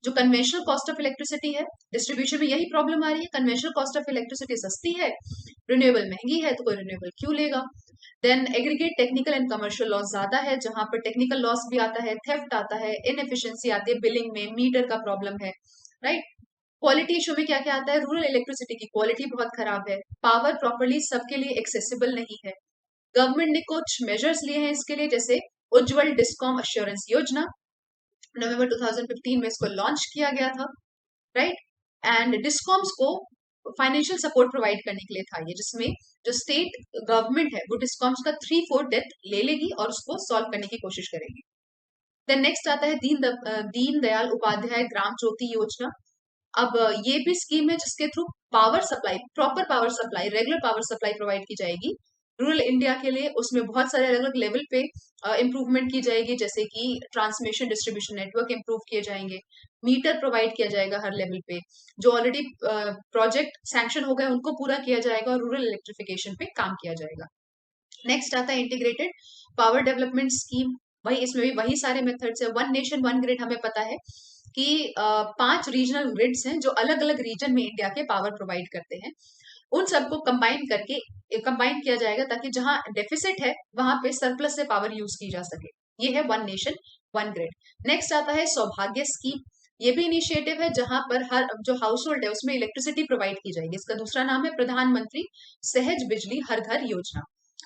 जो कन्वेंशनल कॉस्ट ऑफ इलेक्ट्रिसिटी है, डिस्ट्रीब्यूशन में यही प्रॉब्लम आ रही है, कन्वेंशनल कॉस्ट ऑफ इलेक्ट्रिसिटी सस्ती है, रिन्यूएबल महंगी है, तो कोई रिन्यूएबल क्यों लेगा। Then aggregate technical and commercial loss ज्यादा है, जहां पर टेक्निकल लॉस भी आता है, थेफ्ट आता है, इनएफिशिएंसी आती है, बिलिंग में मीटर का प्रॉब्लम है, राइट। क्वालिटी इशू में क्या क्या आता है, रूरल इलेक्ट्रिसिटी की क्वालिटी बहुत खराब है, पावर प्रॉपरली सबके लिए एक्सेसिबल नहीं है। गवर्नमेंट ने कुछ मेजर्स लिए हैं इसके लिए, जैसे उज्जवल डिस्कॉम अश्योरेंस योजना, नवंबर 2015 में इसको लॉन्च किया गया था, राइट। एंड डिस्कॉम्स को फाइनेंशियल सपोर्ट प्रोवाइड करने के लिए था ये, जिसमें जो स्टेट गवर्नमेंट है वो डिस्कॉम्स का 3/4 डेथ ले लेगी और उसको सॉल्व करने की कोशिश करेगी। देन नेक्स्ट आता है दीन दयाल उपाध्याय ग्राम ज्योति योजना। अब ये भी स्कीम है जिसके through power supply, proper power supply, regular power supply provide की जाएगी रूरल इंडिया के लिए। उसमें बहुत सारे अलग अलग लेवल पे इम्प्रूवमेंट की जाएगी, जैसे कि ट्रांसमिशन डिस्ट्रीब्यूशन नेटवर्क इम्प्रूव किए जाएंगे, मीटर प्रोवाइड किया जाएगा हर लेवल पे, जो ऑलरेडी प्रोजेक्ट सैंक्शन हो गए उनको पूरा किया जाएगा, और रूरल इलेक्ट्रिफिकेशन पे काम किया जाएगा। नेक्स्ट आता है इंटीग्रेटेड पावर डेवलपमेंट स्कीम। वही इसमें भी वही सारे मेथड्स है, वन नेशन वन ग्रिड। हमें पता है कि 5 रीजनल ग्रिड्स हैं जो अलग अलग रीजन में इंडिया के पावर प्रोवाइड करते हैं, उन सबको कंबाइन किया जाएगा ताकि जहां डेफिसिट है वहां पे सरप्लस से पावर यूज की जा सके। ये है one nation one grid. Next आता है सौभाग्य स्कीम। ये भी इनिशिएटिव है जहां पर हर जो हाउस होल्ड है उसमें इलेक्ट्रिसिटी प्रोवाइड की जाएगी। इसका दूसरा नाम है प्रधानमंत्री सहज बिजली हर घर योजना।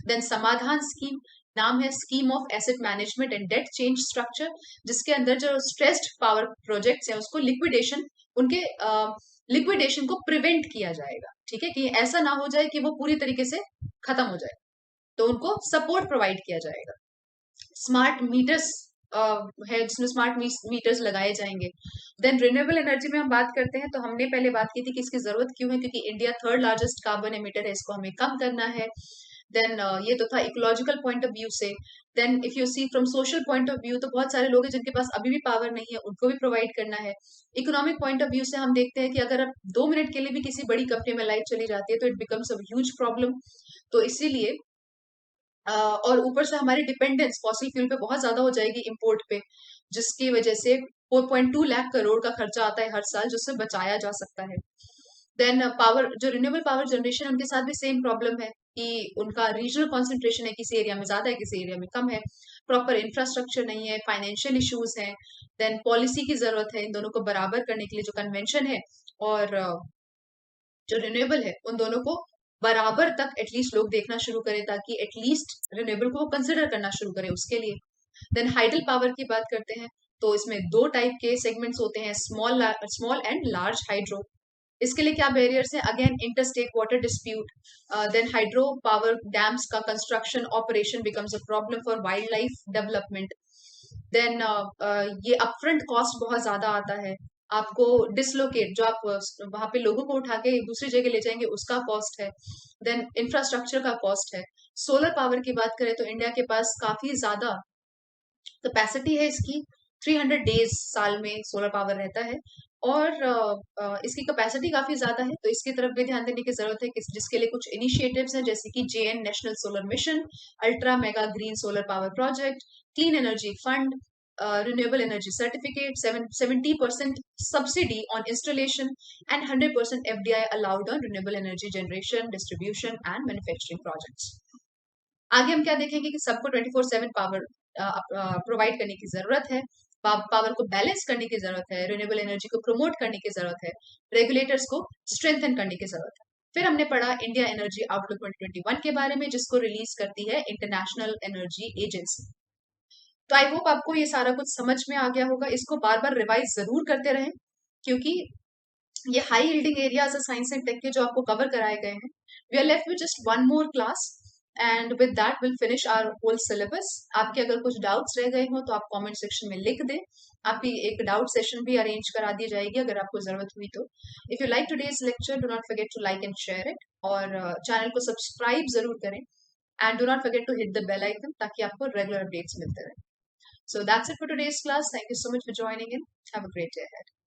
देन समाधान स्कीम, नाम है scheme of asset management and debt change structure, जिसके अंदर जो स्ट्रेस्ड पावर प्रोजेक्ट्स हैं उसको लिक्विडेशन, उनके लिक्विडेशन को प्रिवेंट किया जाएगा। ठीक है, कि ऐसा ना हो जाए कि वो पूरी तरीके से खत्म हो जाए, तो उनको सपोर्ट प्रोवाइड किया जाएगा। स्मार्ट मीटर्स है जिसमें स्मार्ट मीटर्स लगाए जाएंगे। देन रिन्यूएबल एनर्जी में हम बात करते हैं, तो हमने पहले बात की थी कि इसकी जरूरत क्यों है, क्योंकि India third largest carbon emitter है, इसको हमें कम करना है। देन ये तो था इकोलॉजिकल पॉइंट ऑफ व्यू से। Then if you see from social point of view, तो बहुत सारे लोग हैं जिनके पास अभी भी पावर नहीं है, उनको भी प्रोवाइड करना है। इकोनॉमिक पॉइंट ऑफ व्यू से हम देखते हैं कि अगर अब 2 मिनट के लिए भी किसी बड़ी कंपनी में लाइट चली जाती है तो it becomes a huge problem. तो इसीलिए और ऊपर से हमारी डिपेंडेंस फॉसिल फ्यूल पे बहुत ज्यादा हो जाएगी इम्पोर्ट पे, जिसकी वजह से 4.2 लाख करोड़ का खर्चा आता है हर साल, जिससे बचाया जा सकता है। देन पावर, जो रिन्यूएबल पावर जनरेशन, उनके साथ भी सेम प्रॉब्लम है कि उनका रीजनल कॉन्सेंट्रेशन है, किसी एरिया में ज्यादा है, किसी एरिया में कम है, प्रॉपर इंफ्रास्ट्रक्चर नहीं है, फाइनेंशियल इश्यूज हैं। देन पॉलिसी की जरूरत है इन दोनों को बराबर करने के लिए, जो कन्वेंशन है और जो रिन्यूएबल है, उन दोनों को बराबर तक एटलीस्ट लोग देखना शुरू करें, ताकि एटलीस्ट रिन्यूएबल को कंसिडर करना शुरू करें उसके लिए। देन हाइडल पावर की बात करते हैं, तो इसमें दो टाइप के सेगमेंट्स होते हैं, small small and large hydro. इसके लिए क्या बैरियर्स हैं? Again interstate water dispute, then hydro power dams का construction operation becomes a problem for wildlife development. Then ये अपफ्रंट कॉस्ट बहुत ज्यादा आता है, आपको डिसलोकेट, जो आप वहां पे लोगों को उठा के दूसरी जगह ले जाएंगे, उसका कॉस्ट है। देन इंफ्रास्ट्रक्चर का कॉस्ट है। सोलर पावर की बात करें तो इंडिया के पास काफी ज्यादा कैपेसिटी है इसकी, 300 डेज साल में सोलर पावर रहता है, और इसकी कैपेसिटी काफी ज्यादा है, तो इसकी तरफ भी ध्यान देने की जरूरत है, जिसके लिए कुछ इनिशिएटिव्स हैं, जैसे कि JN national solar mission, ultra mega green solar power project, clean energy fund, renewable energy certificate, 70% subsidy on installation and 100% FDI allowed on renewable energy generation, distribution and manufacturing projects. आगे हम क्या देखेंगे कि सबको 24/7 power provide करने की जरूरत है, पावर को बैलेंस करने की जरूरत है, रिन्यूएबल एनर्जी को प्रमोट करने की जरूरत है, रेगुलेटर्स को स्ट्रेंथन करने की जरूरत है। फिर हमने पढ़ा इंडिया एनर्जी आउटलुक 2021 के बारे में, जिसको रिलीज करती है इंटरनेशनल एनर्जी एजेंसी। तो आई होप आपको ये सारा कुछ समझ में आ गया होगा। इसको बार बार रिवाइज जरूर करते रहें, क्योंकि ये high yielding areas science and tech के जो आपको कवर कराए गए हैं, we are left with just one more class, and with that will finish our whole syllabus. आपके अगर कुछ डाउट्स रह गए हो तो आप कमेंट सेक्शन में लिख दें, आपकी एक डाउट सेशन भी अरेंज करा दी जाएगी अगर आपको जरूरत हुई तो। If you like today's lecture, do not forget to like and share it, और चैनल को सब्सक्राइब जरूर करें, and do not forget to hit the bell icon, ताकि आपको रेगुलर अपडेट्स मिलते रहे। So that's it for today's class. Thank you so much for joining in. Have a great day ahead.